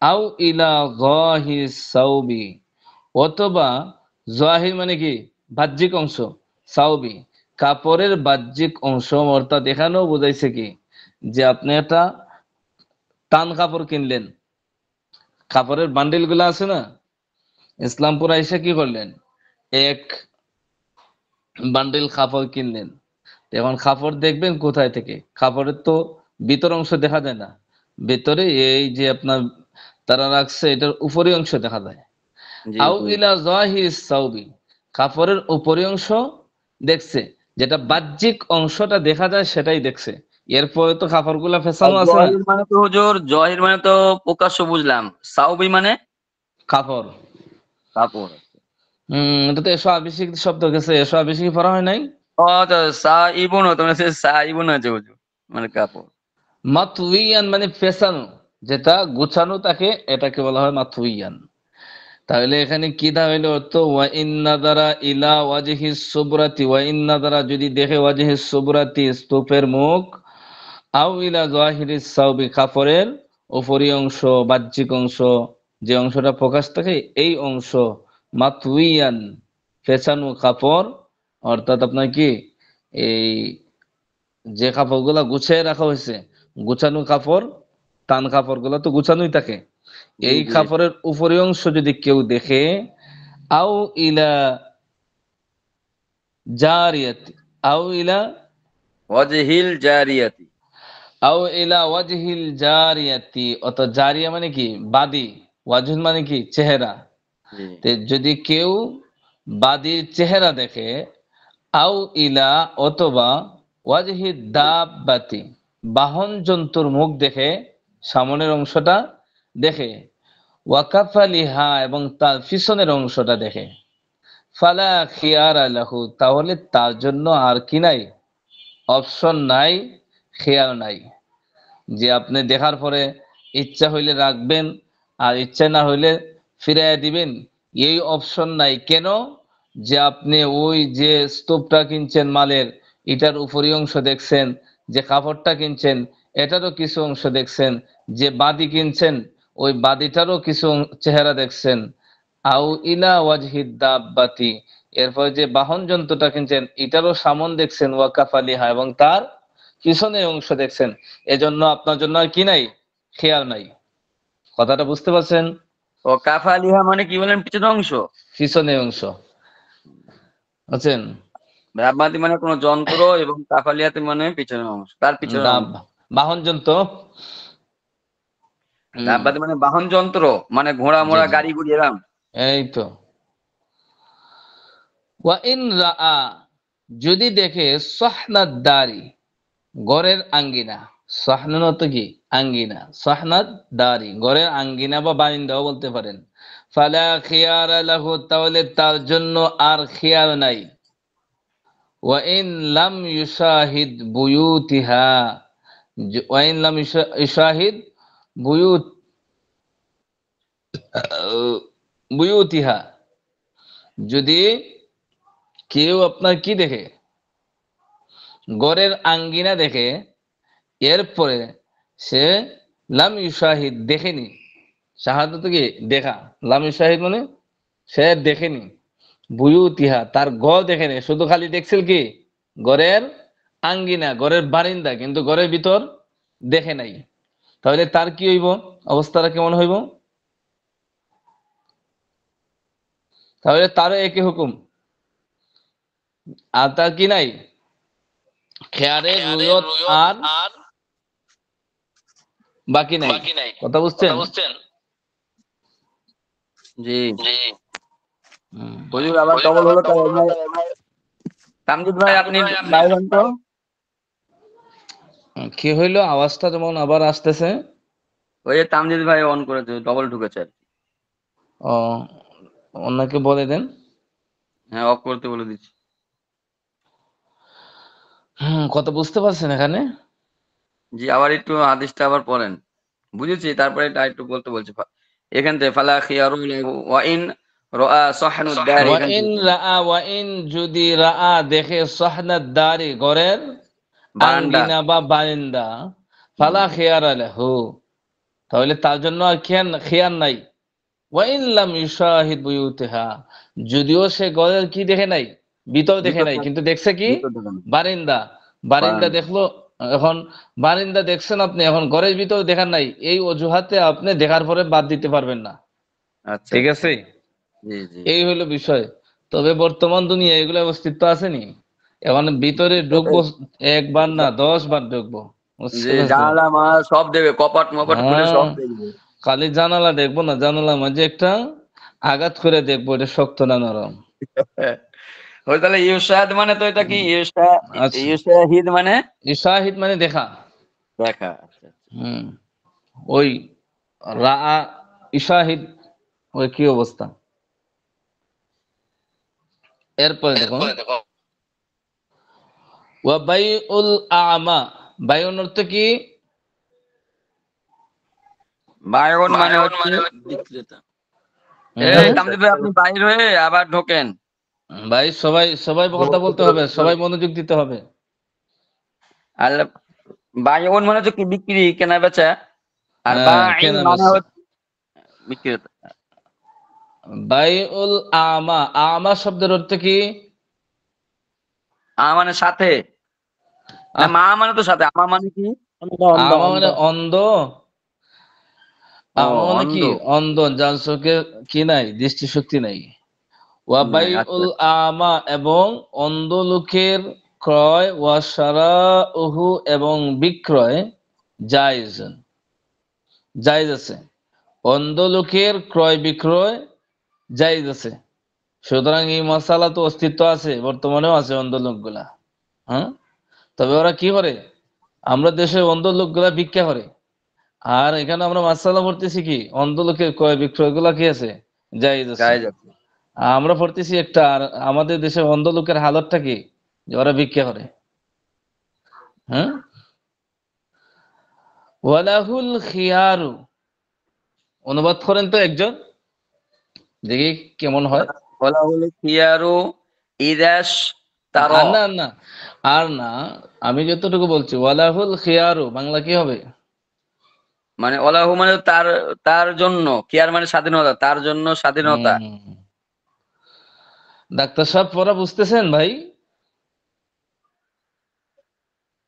আও ইলা গাহি সাউবি, অথবা জাহির মানে কি বাহ্যিক অংশ, সাউবি কাপড়ের বাহ্যিক অংশ, অর্থাৎ এখানেও বোঝাইছে কি যে আপনি একটা টান কাপড় কিনলেন, কাপড়ের বান্ডিল গুলা আছে না, ইসলামপুর আইসা কি করলেন, এক বান্ডিল কাপড় কিনলেন। এখন কাপড় দেখবেন কোথায় থেকে, কাপড়ের তো ভিতর অংশ দেখা যায় না, ভিতরে এই যে আপনার তারা রাখছে এটার উপরি অংশ দেখা যায়।
জি
আউ
জি
ইলা জাহির সাউবি, কাপড়ের উপরি অংশ দেখছে, যেটা বাহ্যিক অংশটা দেখা যায় সেটাই দেখছে। এরপরে তো কাপড়গুলা
আর
ফেসানো আছে না,
জহির মানে তো হুজুর, জহির মানে তো প্রকাশ্য বুঝলাম, সাউবি মানে
কাপড়।
কাপড়।
এটা তো এসো আবিষ্কৃত শব্দ গেছে, এসো আবিষ্কৃত পড়া হয় নাই।
ও আচ্ছা, সা ইবন, তোমার সে সা ইবন আছে হুজুর, মানে কাপড়।
মাতউইয়ান মানে ফেসানো, যেটা গুছানো তাকে, এটাকে বলা হয় মাতউইয়ান। তাহলে এখানে কি তাহলে অর্থ, ওয়া ইন্নাদারা ইলা ওয়াজহিস সুবরাতি, ওয়া ইন্নাদারা যদি দেখে ওয়াজহিস সুবরাতি স্তূপের মুখ, আও ইলা জাহিরিস সাউবি কাপড়ের উপরি অংশ, বাহ্যিক অংশ, যে অংশটা প্রকাশ থাকে এই অংশ, মাতউইয়ান ফেসানো কাপড়, অর্থাৎ আপনার কি এই যে কাপড়গুলা গুছিয়ে রাখা হয়েছে, গুছানো কাপড়, টান কাপড় গুলা তো গুছানোই থাকে,
জি
এই
জি
কাপড়ের উপরি অংশ যদি কেউ দেখে, আও ইলা জারিয়াতি, আও ইলা
ওয়াজহিল জারিয়াতি।
আও ইলা ওয়াজহিল জারিয়াতি, অর্থাৎ জারিয়া মানে কি বাদী, ওয়াজহ মানে কি চেহারা।
জি
তে যদি কেউ বাদীর চেহারা দেখে, আও ইলা অথবা ওয়াজহি দাব্বাতি, বাহন জন্তুর মুখ দেখে, সামনের অংশটা দেখে, ওয়াকাফালিহা এবং তার পিছনের অংশটা দেখে, ফালা খিয়ারা লাহু, তাহলে তার জন্য আর কি নাই, অপশন নাই, খেয়াল নাই। যে আপনি দেখার পরে ইচ্ছা হইলে রাখবেন আর ইচ্ছা না হইলে ফিরাইয়া দিবেন, এই অপশন নাই। কেন? যে আপনি ওই যে স্তূপটা কিনছেন মালের, এটার উপরি অংশ দেখছেন, যে কাপড়টা কিনছেন এটারও কিছু অংশ দেখছেন, যে বাদি কিনছেন ওই বাদিটারও কিছু চেহারা দেখছেন। আউ ইলা ওয়াজহিদ দাব্বাতি, এরপর যে বাহন যন্ত্রটা কিনছেন এটারও সামন দেখছেন, ওয়াকাফালিহা এবং তার পিছনের অংশ দেখছেন, এজন্য আপনার জন্য আর কি নাই, খেয়াল নাই। কথাটা বুঝতে পারছেন?
ও কাফালিহা মানে কি বলেন, পিছনের অংশ?
পিছনের অংশ আছেন,
দাব্বাতি মানে কোনো যন্ত্র, এবং কাফালিয়াতে মানে পিছনের অংশ, তার পিছনের
দাব
অংশ।
বাহন যন্ত্র।
দাব্বাতি মানে বাহন যন্ত্র, মানে ঘোড়া
জি
মোড়া
জি,
গাড়ি গুড়ি এরাম।
এই তো। ওয়া ইন রাআ, যদি দেখে সাহনাদ দারি, গড়ের আঙ্গিনা, সাহনান অর্থ কি আঙ্গিনা, সাহনাদ দারি গড়ের আঙ্গিনা বা বারিন্দাও বলতে পারেন, ফালা খিয়ারা লাহু, তাহলে তার জন্য আর খেয়াল নাই। ওয়া ইন লাম ইউশাহিদ বুয়ুতিহা, ওয়া ইন লাম ইউশাহিদ বুয়ুত বুয়ুতিহা, যদি কেউ আপনার কি দেখে, গড়ের আঙ্গিনা দেখে, এরপরে সে লাম ইউশাহিদ দেখেনি, শাহাদাত কি দেখা, লাম ইউশাহিদ মানে সে দেখেনি, বুয়ুতিহা তার ঘর দেখেনি, শুধু খালি দেখছিল কি ঘরের আঙ্গিনা, ঘরের বারিন্দা, কিন্তু ঘরের ভিতর দেখে নাই, তাহলে তার কি হইব, অবস্থাটা কেমন হইব? তাহলে তারও একই হুকুম, আর তার কি নাই, খেয়ারের রুয়ত আর বাকি নাই। কথা বুঝছেন?
জি
হুম।
হুজুর, আবার ডবল হলো তাই। তামজিদ ভাই আপনি লাইভ হন তো।
কি হইলো, আওয়াজটা যেমন আবার আসতেছে।
ওই যে তামজিদ ভাই অন করেছে, ডবল ঢুকেছে আর কি।
ও, অন্যকে বলে দেন।
হ্যাঁ, অফ করতে বলে দিচ্ছি।
কথা বুঝতে পারছেন এখানে?
জি, আবার একটু হাদিসটা আবার পড়েন। বুঝেছি, তারপরে এটা একটু বলতে বলছি। এখান থেকে ফালা খিয়ারু লাহু ওয়া ইন রাআ সাহনুদ দার,
ওয়া
এখান
ইন
থেকে
রাআ, ওয়া ইন যদি রাআ দেখে, সাহনাদ দারি ঘরের
বারান্দা।
আঙ্গিনা বা বারিন্দা,
হুম,
ফালা খিয়ারা লাহু, তাহলে তার জন্য আর খিয়ার নাই। ওয়া ইন লাম ইউশাহিদ বুয়ুতিহা, যদিও সে ঘরের কি দেখে নাই, ভিতর দেখে
ভিতর
নাই,
থাক,
কিন্তু দেখছে কি
ভিতর ঢোকে না।
বারিন্দা, বারিন্দা
বারান্দা।
দেখলো। এখন বারিন্দা দেখছেন আপনি, এখন ঘরের ভিতর দেখার নাই, এই অজুহাতে আপনি দেখার পরে বাদ দিতে পারবেন না।
আচ্ছা,
ঠিক
আচ্ছা।
আছে,
জি, জি।
এই হলো বিষয়। তবে বর্তমান দুনিয়া এগুলো অস্তিত্ব আসেনি। এখন ভিতরে ঢুকবো একবার না 10 বার ঢুকবো, বুঝতে
যে
পারছো?
জানালা সব দেখবে, কপাট মপাট খুলে
হ্যাঁ,
সব দেখবে।
খালি জানালা দেখবো না, জানালা মাঝে একটা আঘাত করে দেখবো এটা শক্ত না নরম।
ওই তাহলে ইউশাহাদ মানে তো এটা কি
আচ্ছা,
ইউশাহিদ মানে
ইশাহিদ মানে দেখা।
দেখা। আচ্ছা, আচ্ছা।
হুম, ওই রা, ইশাহিদ, ওই কি অবস্থা। এরপরে দেখুন, ওয়া বাইউল আমা, বাইউন অর্থ কি?
বায়ন মানে হচ্ছে,
বিক্রেতা।
এই
হুম,
তামজিদ ভাই, আপনি বাইর হয়ে আবার ঢোকেন।
ভাই সবাই সবাই কথা বলতে হবে, সবাই মনোযোগ দিতে হবে।
আর বায়ন মানে হচ্ছে কি বিক্রি, কেনা বেচা। আর
হ্যাঁ,
বাইন
কেনা
মানে
বেচা।
হচ্ছে বিক্রেতা।
বাইউল আমা, আমা শব্দের অর্থ কি?
মানে সাথে, না
আহ,
মা মানে তো সাথে, আমা মানে কি?
অন্ধ অন্ধ
আমা
অন্ধ।
মানে অন্ধ।
ও,
আমা মানে
অন্ধ।
কি? অন্ধ, যার চোখে কি নাই, দৃষ্টিশক্তি নাই।
নাই, আচ্ছা,
ওয়াবাইউল
আচ্ছা।
আমা, এবং অন্ধ লোকের ক্রয়, ওয়া শারাউহু, এবং বিক্রয়, জায়েজ, জায়েজ আছে। অন্ধ লোকের ক্রয় বিক্রয় জায়েজ আছে। সুতরাং এই মশালা তো অস্তিত্ব আছে, বর্তমানেও আছে অন্ধ লোকগুলা। হ্যাঁ, তবে ওরা কি করে, আমরা দেশে অন্ধ লোকগুলা ভিক্ষা করে, আর এখানে আমরা মাসালা পড়তেছি কি অন্ধ লোকের ক্রয় বিক্রয় গুলা কি আছে, জায়েজ আছে।
জায়েজ আছে।
আমরা পড়তেছি একটা, আর আমাদের দেশে অন্ধ লোকের হালতটা কি, যে ওরা ভিক্ষা করে। হ্যাঁ, ওয়ালাহুল খিয়ারু, অনুবাদ করেন তো একজন, দেখি কেমন হয়।
বলা হলো খিয়ারু ইদাস তার,
আর না, না, আর না, আমি যতটুকু বলছি ওয়ালাহুল খিয়ারু, বাংলা কি হবে?
মানে অলাহু মানে তার, তার জন্য, খিয়ার মানে স্বাধীনতা, তার জন্য স্বাধীনতা।
হম, ডাক্তার সাহেব পড়া বুঝতেছেন ভাই?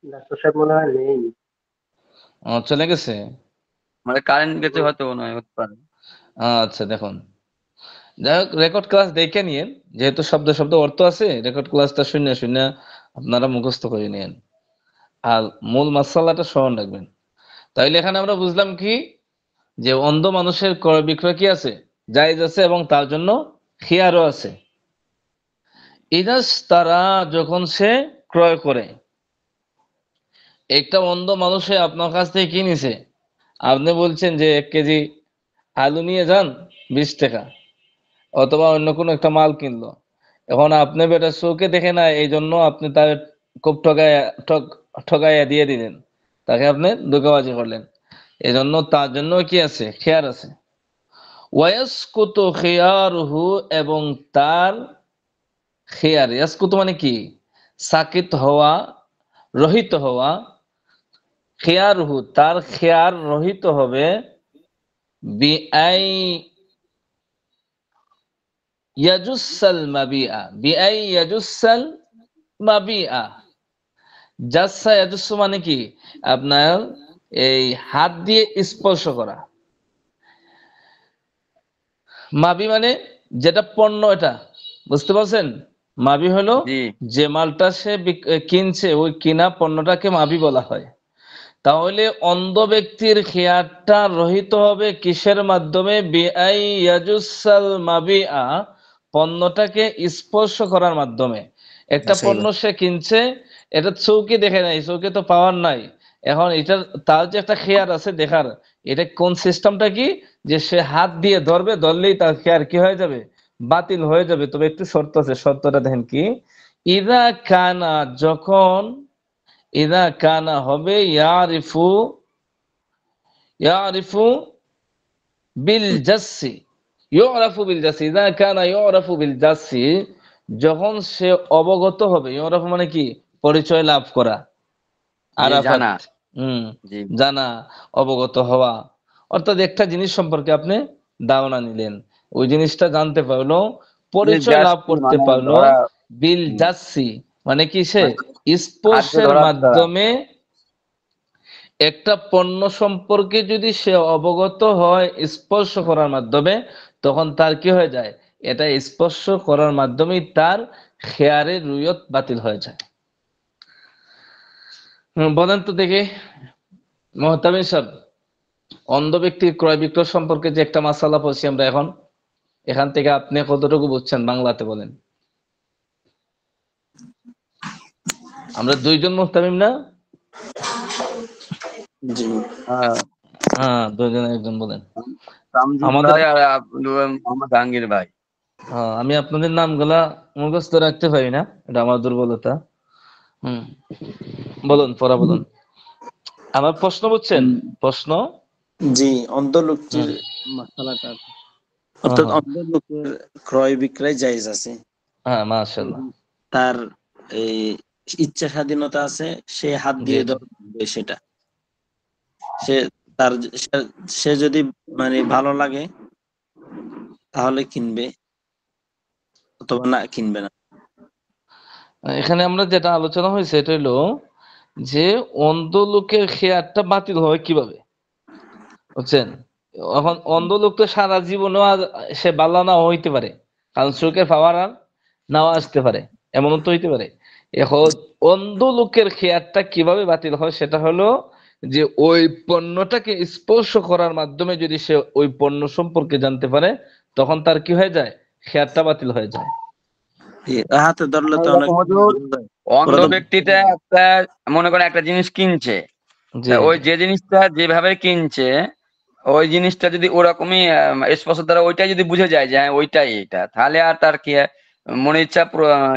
ডাক্তার সাহেব মনে হয় নেই।
চলে গেছে।
মানে কারেন্ট গেছে হয়তো, মনে হয় হতে পারে।
আচ্ছা দেখুন, যাই হোক রেকর্ড ক্লাস দেখে নিয়েন, যেহেতু শব্দ শব্দ অর্থ আছে, রেকর্ড ক্লাসটা শুনে শুনে আপনারা মুখস্থ করে নিয়েন, আর মূল মাসালাটা স্মরণ রাখবেন। তাইলে এখানে আমরা বুঝলাম কি, যে অন্ধ মানুষের ক্রয় বিক্রয় কি আছে, জায়েজ আছে, এবং তার জন্য খিয়ারও আছে। ইদাস তারা, যখন সে ক্রয় করে, একটা অন্ধ মানুষে আপনার কাছ থেকে কি নিছে, আপনি বলছেন যে 1 কেজি আলু নিয়ে যান, 20 টাকা, অথবা অন্য কোনো একটা মাল কিনলো। এখন আপনি বেটা চোখে দেখে না, এই জন্য আপনি তার খুব ঠগাইয়া দিয়ে দিলেন, তাকে আপনি ধোঁকাবাজি করলেন। এই জন্য তার জন্য কি আছে, খেয়ার আছে। ওয়াসকুতু খিয়ারুহু, এবং তার খেয়ার, ইয়াসকুতু মানে কি, সাকিত হওয়া, রহিত হওয়া, খেয়ারুহু তার খেয়ার রহিত হবে, বিআই ইয়াজুসাল মাবিআ, বিআই ইয়াজুসাল মাবিআ, জাসা ইয়াজুসু মানে কি, আপনার এই হাত দিয়ে স্পর্শ করা। মাবি মানে যেটা পণ্য, এটা বুঝতে পারছেন? মাবি হলো
জি,
যে মালটা সে কিনছে, ওই কিনা পণ্যটাকে মাবি বলা হয়। তাহলে অন্ধ ব্যক্তির খেয়ারটা রহিত হবে কিসের মাধ্যমে, বিআই ইয়াজুসাল মাবিআ, পণ্যটাকে স্পর্শ করার মাধ্যমে। একটা
যাচাই
পণ্য
বাছাই।
সে কিনছে, এটা চৌকি দেখে নাই, চৌকি তো পাওয়ার নাই। এখন এটা তার যে একটা খেয়ার আছে দেখার, এটা কোন সিস্টেমটা কি, যে সে হাত দিয়ে ধরবে, ধরলেই তার খেয়ার কি হয়ে যাবে, বাতিল হয়ে যাবে। তবে একটু শর্ত আছে, শর্তটা দেখেন কি, ইদা কানা, যখন ইদা কানা হবে ইয়ারিফু বিল জাসসি, ইউরাফু বিল জাসসি, ইদা কানা ইউরাফু বিল জাসসি, যখন সে অবগত হবে। ইউরাফু মানে কি? পরিচয় লাভ করা,
জি,
আরাফাত,
জানা।
হুম,
জি,
জানা, অবগত হওয়া। অর্থাৎ একটা জিনিস সম্পর্কে আপনি ধারণা নিলেন, ওই জিনিসটা জানতে পারলো, পরিচয় লাভ
জাস্ট
করতে
মানে
পারলো।
ধরা,
বিল
হুম,
জাসসি মানে কি? সে
মানে হাত দিয়ে
স্পর্শের
ধরার দ্বারা।
মাধ্যমে একটা পণ্য সম্পর্কে যদি সে অবগত হয় স্পর্শ করার মাধ্যমে, তখন তার কি হয়ে যায়? এটা স্পর্শ করার মাধ্যমেই তার খেয়ারের রুয়ত বাতিল হয়ে যায়। বলেন তো দেখি মোহতামিম সাহেব, অন্ধ ব্যক্তির ক্রয় বিক্রয় সম্পর্কে যে একটা মাসালা পড়ছি আমরা এখন, এখান থেকে আপনি কতটুকু বুঝছেন বাংলাতে বলেন? আমরা দুইজন মোহতামিম না?
জি।
হ্যাঁ,
হ্যাঁ, দুইজন, একজন বলেন।
তামজিদ
আমাদের
ভাই আর মোহাম্মদ জাহাঙ্গীর ভাই।
আমি আপনাদের নামগুলা মুখস্থ রাখতে পারি না, এটা আমার দুর্বলতা। হুম, বলুন, পড়া বলুন। আমার প্রশ্ন বুঝছেন? প্রশ্ন,
জি, অন্ধ লোকটির
হুম,
মাসালাটা,
হ্যাঁ
অর্থাৎ
হ্যাঁ
অন্ধ লোকের ক্রয় বিক্রয় জায়েজ আছে।
হ্যাঁ, মাশাআল্লাহ।
তার এই ইচ্ছা স্বাধীনতা আছে, সে হাত
জি
দিয়ে
জি,
ধরবে সেটা। সে তার সে যদি মানে ভালো লাগে তাহলে কিনবে, অথবা না কিনবে না।
এখানে আমরা যেটা আলোচনা হয়েছে এটা হলো যে অন্ধ লোকের খেয়ারটা বাতিল হয় কিভাবে, বুঝছেন? এখন অন্ধ লোক তো সারা জীবনও সে বালা নাও হইতে পারে, কারণ চোখের পাওয়ার আর নাও আসতে পারে, এমনও তো হইতে পারে। এখন অন্ধ লোকের খেয়ারটা কিভাবে বাতিল হয় সেটা হলো যে ওই পণ্যটাকে স্পর্শ করার মাধ্যমে যদি সে ওই পণ্য সম্পর্কে জানতে পারে, তখন তার কি হয়ে যায়? খেয়ারটা বাতিল হয়ে যায়।
হাতে ধরলে তো অনেক
এরকম হুজুর, অন্ধ
ওরা তো
ব্যক্তিটা একটা, মনে করে একটা জিনিস কিনছে, তা
জি,
ওই যে জিনিসটা যেভাবে কিনছে, ওই জিনিসটা যদি ওরকমই স্পর্শ দ্বারা ওইটাই যদি বুঝে যায় যে হ্যাঁ ওইটাই এটা, তাহলে আর তার কি মনে ইচ্ছা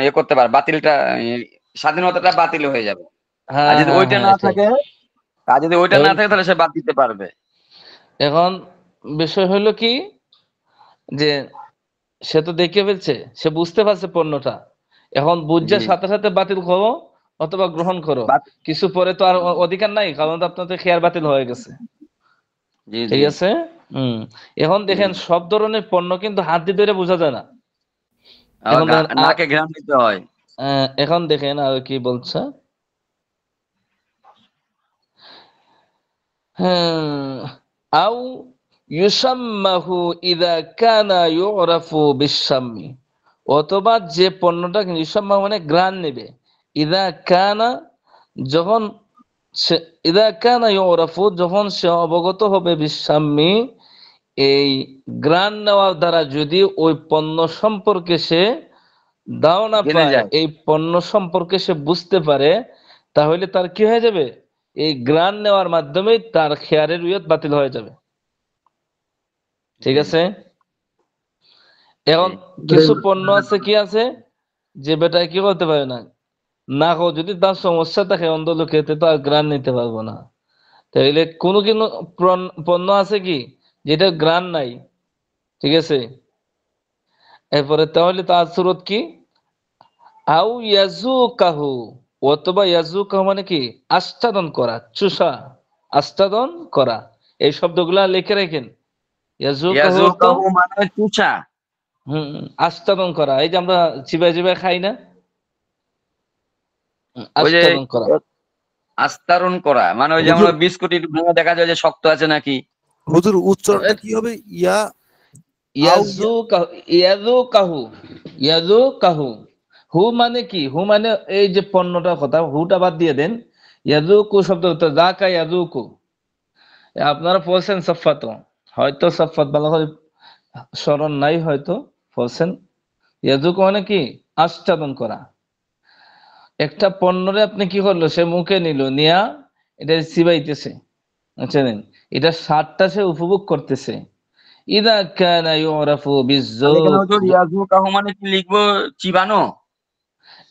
এ করতে পারে, বাতিলটা স্বাধীনতাটা বাতিল হয়ে যাবে। আর
হ্যাঁ
যদি
হ্যাঁ
ওইটা
হ্যাঁ,
না
এটাই।
থাকে, আর যদি ওইটা না
এখন
থাকে তাহলে সে বাদ দিতে পারবে।
এখন বিষয় হলো কি, যে সে তো দেখে ফেলছে, সে বুঝতে পারছে পণ্যটা, এখন
জি,
বুঝার সাথে সাথে বাতিল করো অথবা গ্রহণ করো,
বাত-
কিছু পরে তো আর অধিকার নাই, কারণ তো আপনার তো খেয়ার বাতিল হয়ে গেছে।
জি,
ঠিক
জি,
আছে। হম, এখন
জি।
দেখেন সব ধরনের পণ্য কিন্তু হাত দিয়ে ধরে বোঝা যায় না।
আবার
এখন দেখেন
নাকে ঘ্রাণ দিতে হয়।
এখন দেখেন আর কি বলছে। হ্যাঁ, আও ইউসাম্মাহু ইদা কানা ইউরাফু বিশাম্মি, অথবা যে পণ্যটা ইউসাম্মা মানে ঘ্রাণ নেবে, ইদা কানা, যখন সে, ইদা কানা ইউরাফু যখন সে অবগত হবে বিশাম্মি, এই ঘ্রাণ নেওয়ার দ্বারা যদি ওই পণ্য সম্পর্কে সে ধারণা
জেনে
পায়,
যায়।
এই পণ্য সম্পর্কে সে বুঝতে পারে, তাহলে তার কি হয়ে যাবে? এই ঘ্রাণ নেওয়ার মাধ্যমে তার খেয়ারের উইয়ত বাতিল হয়ে যাবে। ঠিক
জি,
আছে।
জি,
এখন কিছু পণ্য আছে কি আছে যে বেটায় কি করতে পারে না, না হোক যদি তার সমস্যা থাকে অন্ধ লোকে, তো আর ঘ্রাণ নিতে পারবো না। তাইলে কোনো কোনো পণ্য আছে কি যেটা ঘ্রাণ নাই, ঠিক আছে। এরপরে তাহলে তার সুরত কি? আউ ইয়াজুকাহু, অথবা ইয়াজুকাহু মানে কি? আস্বাদন করা, চুষা, আস্বাদন করা। এই শব্দগুলা লিখে রাখেন। ইয়াজুকাহু অর্থ,
ইয়াজুকাহু মানে চুষা।
হম, আস্বাদন করা, এই যে আমরা চিবাই চিবাই খাই না,
ওই যে
আস্বাদন করা।
আস্তারণ করা মানে ওই যেমন
হুজুর
বিস্কুট একটু ভেঙে দেখা যায় যে শক্ত আছে নাকি।
হুজুর উচ্চারণটা কি হবে? ইয়া আউ ইয়া,
ইয়াজুকাহু, ইয়াজুকাহু, ইয়াজুকাহু। হু মানে কি? হু মানে এই যে পণ্যটার কথা, হুটা বাদ দিয়ে দেন। ইয়াজুকু শব্দ হতো জাকা ইয়াজুকু। আপনারা পড়ছেন সফাত, হয়তো সফাত ভালো করে স্মরণ নাই, হয়তো পড়ছেন। ইয়াজুকু মানে কি? আস্বাদন করা। একটা পণ্যরে আপনি কি করলো, সে মুখে নিল, নিয়া এটা চিবাইতেছে, বুঝছেন? এটা স্বাদটা সে উপভোগ করতেছে। ইদা কানা ইউরাফু
তাহলে এখানে
বিযুক,
হুজুর ইয়াজুকাহু মানে কি লিখবো? চিবানো।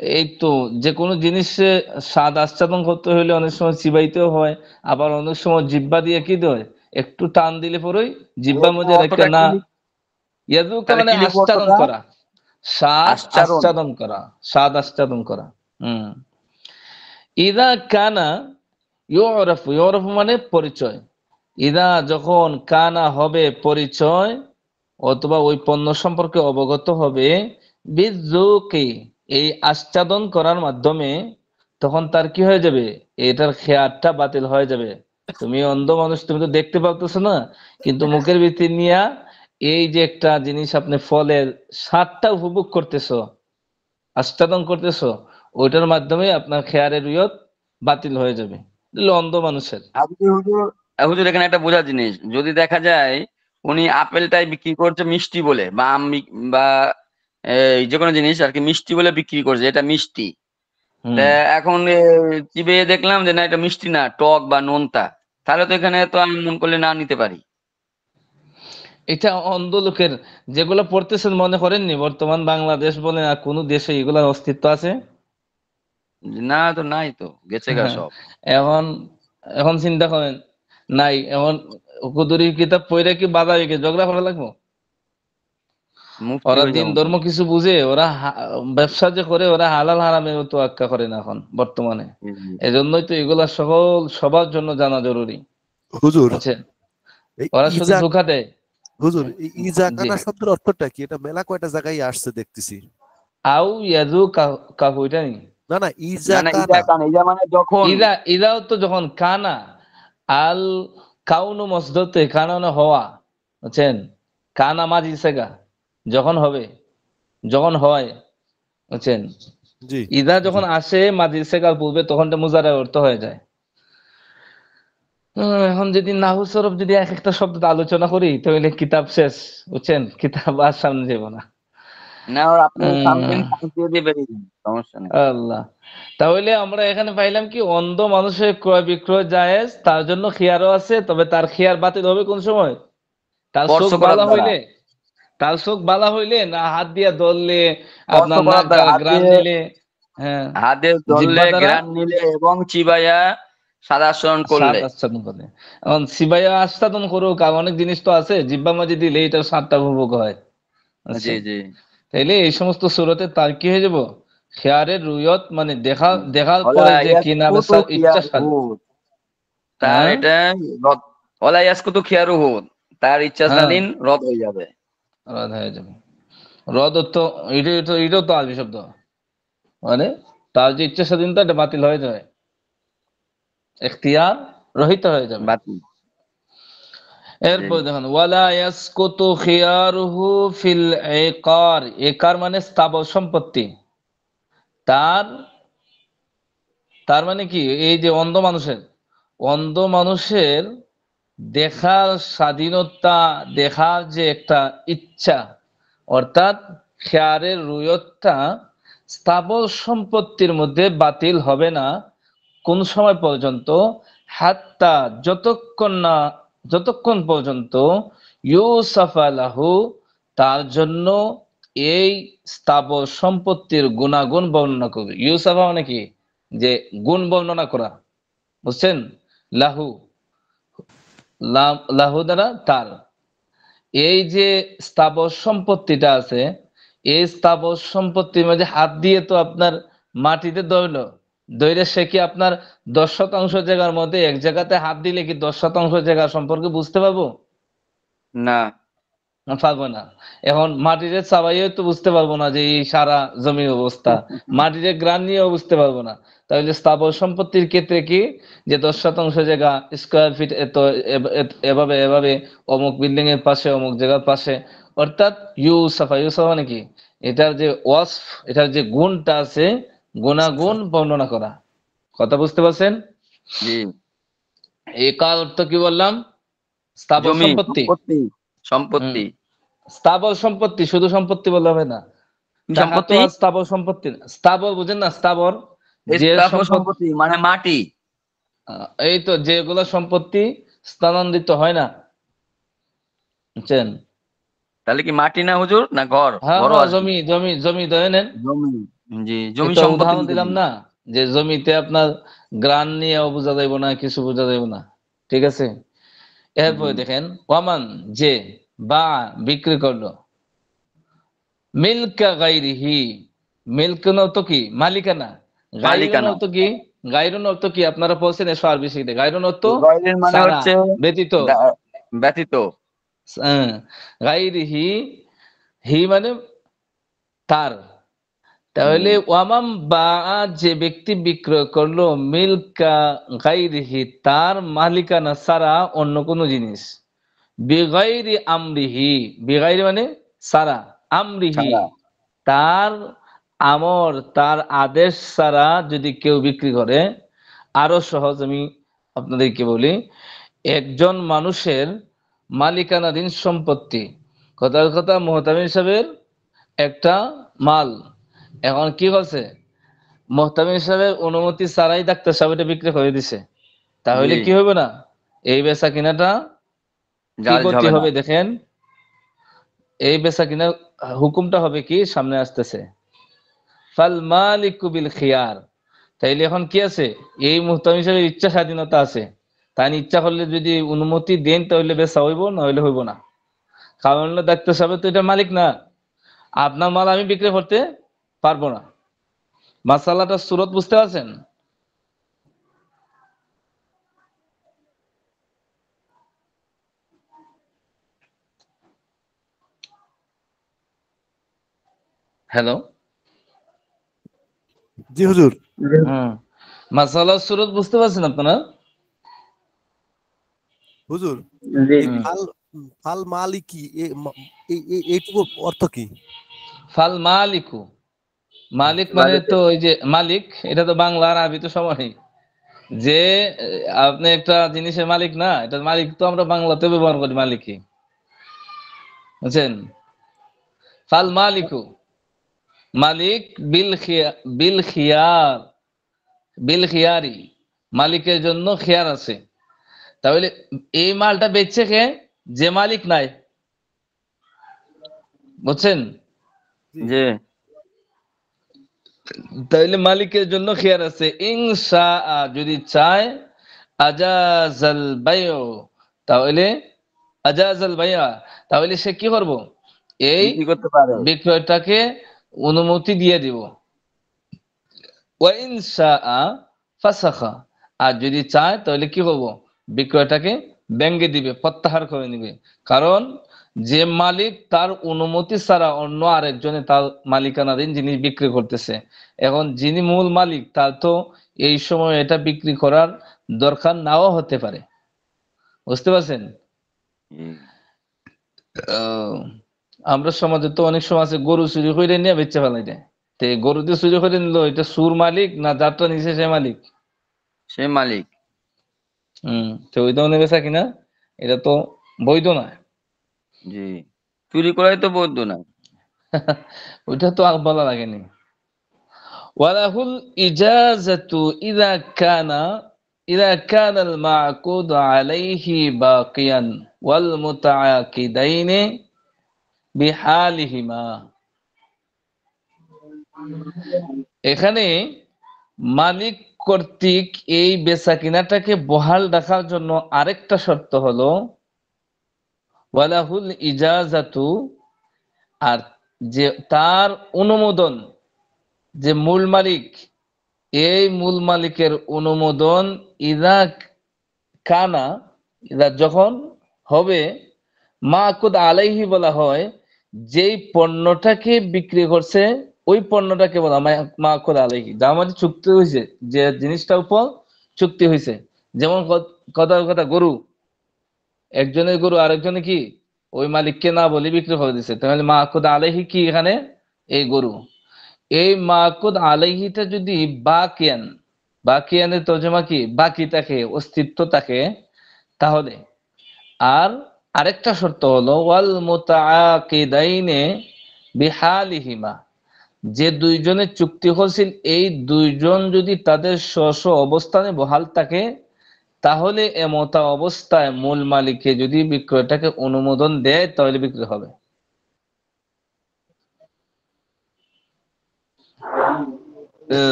এই তো যে কোনো জিনিসে স্বাদ আস্বাদন করতে হলে অনেক সময় চিবাইতেও হয়, আবার অনেক সময় জিহ্বা দিয়ে কি দেয়, একটু টান দিলে পরেই জিহ্বার
এটা
মধ্যে রেখে
অর্থটা
না,
কি?
ইয়াদুকা
তাহলে
মানে
কি লিখবো
আস্বাদন
অর্থটা?
করা, স্বাদ
আশ্চারণ।
আস্বাদন করা, স্বাদ আস্বাদন করা। হুম। ইদা কানা ইউরাফু, ইউরাফু মানে পরিচয়। ইদা যখন কানা হবে পরিচয়, অথবা ওই পণ্য সম্পর্কে অবগত হবে, বিযুকি এই আস্বাদন করার মাধ্যমে, তখন তার কি হয়ে যাবে, এটার খেয়ারটা বাতিল হয়ে যাবে। তুমি অন্ধ মানুষ, তুমি তো দেখতে পাচ্ছ না, কিন্তু মুখের ভিতর নিয়া এই যে একটা জিনিস আপনি ফলের স্বাদটা উপভোগ করতেছো, আস্বাদন করতেছো, ওইটার মাধ্যমে আপনার খেয়ারের রিয়ত বাতিল হয়ে যাবে। এটা হলো অন্ধ মানুষের।
আপনি হুজুর, হুজুর এখানে একটা বোঝার জিনিস, যদি দেখা যায় উনি আপেলটাই বিক্রি করছে মিষ্টি বলে, বা বা এই যে কোনো জিনিস আর কি মিষ্টি বলে বিক্রি করছে, এটা মিষ্টি। তা
হুম।
এখন চিবে দেখলাম যে না এটা মিষ্টি না, টক বা নোনতা, তাহলে তো এখানে তো আমি মন করলে না নিতে পারি।
এটা অন্ধ লোকের, যেগুলো পড়তেছেন মনে করেননি বর্তমান বাংলাদেশ বলেন আর কোন দেশে এগুলোর অস্তিত্ব আছে?
না তো, নাই তো, গেছে গা
হ্যাঁ।
সব।
এখন এখন চিন্তা করেন, নাই এখন হুজুরি কিতাব পড়ে কি বাজারে গিয়ে ঝগড়া করা লাগবো?
মুফতি
ওরা
হয়ে
দিন
যাবো তো।
ধর্ম কিছু বুঝে, ওরা ব্যবসা যে করে, ওরা হালাল হারামের তো আক্কা করে না এখন বর্তমানে।
হুম।
এজন্যই তো এগুলা সকল সবার জন্য জানা জরুরি।
হুজুর,
বুঝছেন?
এই
ওরা শুধু
ইজা,
ধোঁকা দেয়।
হুজুর এই
জি।
ইজাকানা শব্দের অর্থটা কি? এটা মেলা কয়টা জায়গায় আসছে দেখতেছি।
আউ ইয়াজু কাহু, এটা নেই।
না না,
না না, ইজা
ইজাকানা।
কান, ইজা মানে যখন।
ইদাও তো যখন কানা, আল কাউনু মসদতে কানা মানে হওয়া, বুঝছেন? কানা মাজি সেগা, যখন হবে, যখন হয়, বুঝছেন?
জি
ইদা
জি।
যখন আসে মাজি সেগার পূর্বে, তখন তো মুজারে অর্থ হয়ে যায়। এখন যদি নাহু সরফ যদি এক একটা শব্দ আলোচনা করি তাহলে কিতাব শেষ, বুঝছেন? কিতাব আর সামনে যাব না।
না, ওর আপনি সামথিং
আহ,
দিয়ে দিয়ে বেরিয়ে যান, সমস্যা নেই।
আল্লাহ। তাহলে আমরা এখানে পাইলাম কি, অন্ধ মানুষের ক্রয় বিক্রয় জায়েজ, তার জন্য খিয়ারও আছে, তবে তার খিয়ার বাতিল হবে কোন সময়? তার
স্পর্শ
চোখ
করার
বালা
দ্বারা।
হইলে, তার চোখ বালা হইলে না, হাত দিয়া ধরলে,
স্পর্শ
আপনার
করার
নাক
দ্বারা, হাত
গ্রান
দিয়ে,
নিলে, হ্যাঁ,
হাত দিয়ে ধরলে,
জিহ্বা দ্বারা
ঘ্রাণ নিলে এবং চিবাইয়া সাদাসরণ
স্বাদ
করলে।
আস্বাদন করে। এখন সিবাইয়া আস্বাদন করুক, আর অনেক জিনিস তো আছে জিহ্বা মাঝে দিলে এটার স্বাদটা উপভোগ হয়,
জি
বুঝছেন?
জি
তাইলে এই সমস্ত সুরতে তার কি হয়ে যাব, খেয়ারের রুয়ত মানে
জি।
দেখার
ওলা
পরে যে কিনা
ইয়াসকুতু
বেচার ইচ্ছা
খিয়ারুহু,
সাধ।
তার
হ্যাঁ।
এটা রদ। ওলা ইয়াসকুতু খিয়ারুহু, তার ইচ্ছা
হ্যাঁ,
স্বাধীন রদ হয়ে যাবে।
রদ হয়ে যাবে। রদ তো এটাও তো আরবি শব্দ, মানে তার যে ইচ্ছা স্বাধীনতা এটা বাতিল হয়ে যাবে, এখতিয়ার রহিত হয়ে যাবে।
বাতিল। জি।
এরপর দেখুন, ওয়ালা ইয়াসকুতু খিয়ারুহু ফিল ইকার, ইকার মানে স্থাবর সম্পত্তি। তার তার মানে কি, এই যে অন্ধ মানুষের দেখার স্বাধীনতা, দেখার যে একটা ইচ্ছা, অর্থাৎ খেয়ারের রুয়তটা স্থাবর সম্পত্তির মধ্যে বাতিল হবে না কোন সময় পর্যন্ত, হাত্তা যতক্ষণ পর্যন্ত ইউসাফা লাহু, তার জন্য এই স্থাবর সম্পত্তির গুণাগুণ বর্ণনা করবে। ইউসাফা মানে কি, যে গুণ বর্ণনা করা, বুঝছেন? লাহু, লাহু দ্বারা তার, এই যে স্থাবর সম্পত্তিটা আছে, এই স্থাবর সম্পত্তির মধ্যে হাত দিয়ে তো আপনার মাটিতে ধরলো, ধরে সে কি আপনার 10% জায়গার মধ্যে এক জায়গাতে হাত দিলে কি 10% জায়গা সম্পর্কে বুঝতে পারবো?
না।
পারবো না। এখন মাটিতে চাবাইও তো বুঝতে পারবো না যে এই সারা জমির অবস্থা, মাটিতে গ্রান নিয়েও বুঝতে পারবো না। তাহলে স্থাবর সম্পত্তির ক্ষেত্রে কি, যে 10% জায়গা স্কোয়ার ফিট এত, এভাবে এভাবে অমুক বিল্ডিং এর পাশে অমুক জায়গার পাশে, অর্থাৎ ইউসাফা মানে কি, এটার যে ওয়াসফ, এটার যে গুণটা আছে, গুণাগুণ বর্ণনা করা। কথা বুঝতে পারছেন?
জি।
একার অর্থ কি বললাম? স্থাবর
জমি,
সম্পত্তি।
সম্পত্তি।
হুম।
সম্পত্তি।
স্থাবর সম্পত্তি, শুধু সম্পত্তি বললে হবে না,
কি
টাকা তো
সম্পত্তি?
আর স্থাবর সম্পত্তি না। স্থাবর বুঝেন না, স্থাবর যে
স্থাবর
সম্পদ,
সম্পত্তি মানে মাটি।
এই তো যেগুলো সম্পত্তি স্থানান্তরিত হয় না, বুঝছেন?
তাহলে কি মাটি না হুজুর, না ঘর?
হ্যাঁ
ঘরও
হ্যাঁ,
আসবে।
জমি জমি জমি ধরে নেন।
জমি। জি, জমি
এটা
সম্পত্তি
উদাহরণ দিলাম না, যে জমিতে আপনার গ্রান নিয়েও বোঝা যাইব না, কিছু বোঝা যাইব না। ঠিক আছে, এরপরে দেখেন ওয়ামান, যে বা বিক্রি করলো, মিলকা গাইরিহি, মিল্ক অর্থ কি? মালিকানা। গাইরুন
মালিকানা।
অর্থ কি? গাইরুন অর্থ কি? আপনারা বলছেন এসো আরবি শিখতে। গাইরুন অর্থ
গয়রের মানে
সারা,
হচ্ছে
ব্যতীত।
ব্যতীত।
হ্যাঁ, গাইরিহি, হি মানে তার। তাহলে ওয়ামাম বা, যে ব্যক্তি বিক্রয় করলো, মিলকা গাইরিহি, তার মালিকানা ছাড়া অন্য কোনো জিনিস, বিগাইরি আমরিহি, বিগাইরি মানে সারা, আমরিহি
ছাড়া।
তার আমর, তার আদেশ ছাড়া যদি কেউ বিক্রি করে। আরো সহজ আমি আপনাদেরকে বলি, একজন মানুষের মালিকানাধীন সম্পত্তি, কথার কথা মোহতামিম সাহেবের একটা মাল, এখন কি হচ্ছে, মোহতামিম সাহেবের অনুমতি ছাড়াই ডাক্তার সাহেব এটা বিক্রি করে দিছে, তাহলে
জি,
কি হবে না, এই বেচা কিনাটা কি
জায়েজ
গতি
হবে না।
হবে দেখেন। এই বেচা কিনা হুকুমটা হবে কি, সামনে আসতেছে, ফাল মালিকু বিল খিয়ার। তাইলে এখন কি আছে, এই মুহতামিম হিসেবে ইচ্ছা স্বাধীনতা আছে, তাই ইচ্ছা করলে যদি অনুমতি দেন তাহলে বেচা হইব, না হইলে হইব না। কারণ হলো ডাক্তার সাহেব তো এটা মালিক না, আপনার মাল আমি বিক্রি করতে পারবো না। মাসালাটা সুরত বুঝতে পারছেন? হ্যালো,
জি হুজুর।
হুম, মাসালা সুরত বুঝতে পারছেন আপনারা?
হুজুর,
জি
এই
জি।
হুম।
ফাল ফাল মালিকি এইটুকু অর্থ কি?
ফাল মালিকু, মালিক মানে তো ওই যে মালিক, এটা তো বাংলা আর আরবি তো সমানই। যে আপনি একটা জিনিসের মালিক না, এটা মালিক তো আমরা বাংলাতে ব্যবহার করি মালিকই, বুঝছেন? ফাল মালিকু, মালিক বিল খিয়ার, বিল খিয়ারি, মালিকের জন্য খেয়ার আছে। তাহলে এই মালটা বেচছে কে? যে মালিক নাই, বুঝছেন?
জি
জি,
তাহলে মালিকের জন্য খেয়ার আছে, ইনশা, যদি চায়, আজাজাল বাইউ, তাহলে আজাজাল বাইয়া, তাহলে সে কি করব, এই
বিক্রি করতে পারে।
বিক্রয়টাকে অনুমতি দিয়ে দিব। ওয়া ইনশা ফাসাখা, আর যদি চায় তাহলে কি করব, বিক্রয়টাকে ব্যঙ্গে দিবে, প্রত্যাহার করে নিবে। কারণ যে মালিক তার অনুমতি ছাড়া অন্য আরেকজনে তার মালিকানাধীন জিনিস বিক্রি করতেছে, এখন যিনি মূল মালিক তার তো এই সময় এটা বিক্রি করার দরকার নাও হতে পারে, বুঝতে পারছেন?
হুম।
আহ, আমরা সমাজে তো অনেক সময় আছে গরু চুরি করে নিয়ে বেচে ফেলাই দেয়। তো এই গরু দিয়ে চুরি করে নিল, এটা সুর মালিক না যারটা নিচে সে মালিক?
সে মালিক।
তো ওই ধরনের বেচা কিনা এটা তো বৈধ না।
জি, চুরি করাই তো বৈধ না।
ওইটা তো আর বলা লাগেনি। ওয়ালাহুল ইজাজাতু ইযা কানা, ইযা কানা আল মাকুদ আলাইহি বাকিয়ান ওয়াল মুতাআকিদাইনি বিহালিহিমা। এখানে মালিক কর্তৃক এই বেচা কিনাটাকে বহাল রাখার জন্য আরেকটা শর্ত হলো ওয়ালাহুল ইজাজাতু, আর যে তার অনুমোদন, যে মূল মালিক, এই মূল মালিকের অনুমোদন, ইদা কানা, ইদা যখন হবে, মাকুদ আলাইহি বলা হয়, যেই পণ্যটাকে বিক্রি করছে ওই পণ্যটাকে বলা মাকুদ আলাইহি, যার মধ্যে চুক্তি হয়েছে, যে জিনিসটার উপর চুক্তি হয়েছে। যেমন কথার কথা, গরু, একজনের গরু আরেকজনে কি ওই মালিককে না বলে বিক্রি করে দিছে, তাহলে মাকুদ আলাইহি কি এখানে, এই গরু। এই মাকুদ আলাইহিটা যদি বাকিয়ান, বাকিয়ানের তর্জমা কি, বাকি থাকে, অস্তিত্ব থাকে, তাহলে। আর আরেকটা শর্ত হলো ওয়াল মুতাআকিদাইনে বিহালিহিমা, যে দুইজনের চুক্তি হয়েছিল এই দুইজন যদি তাদের স্ব স্ব অবস্থানে বহাল থাকে, তাহলে এমতা অবস্থায় মূল মালিককে যদি বিক্রয়টাকে অনুমোদন দেয় তাহলে বিক্রি হবে।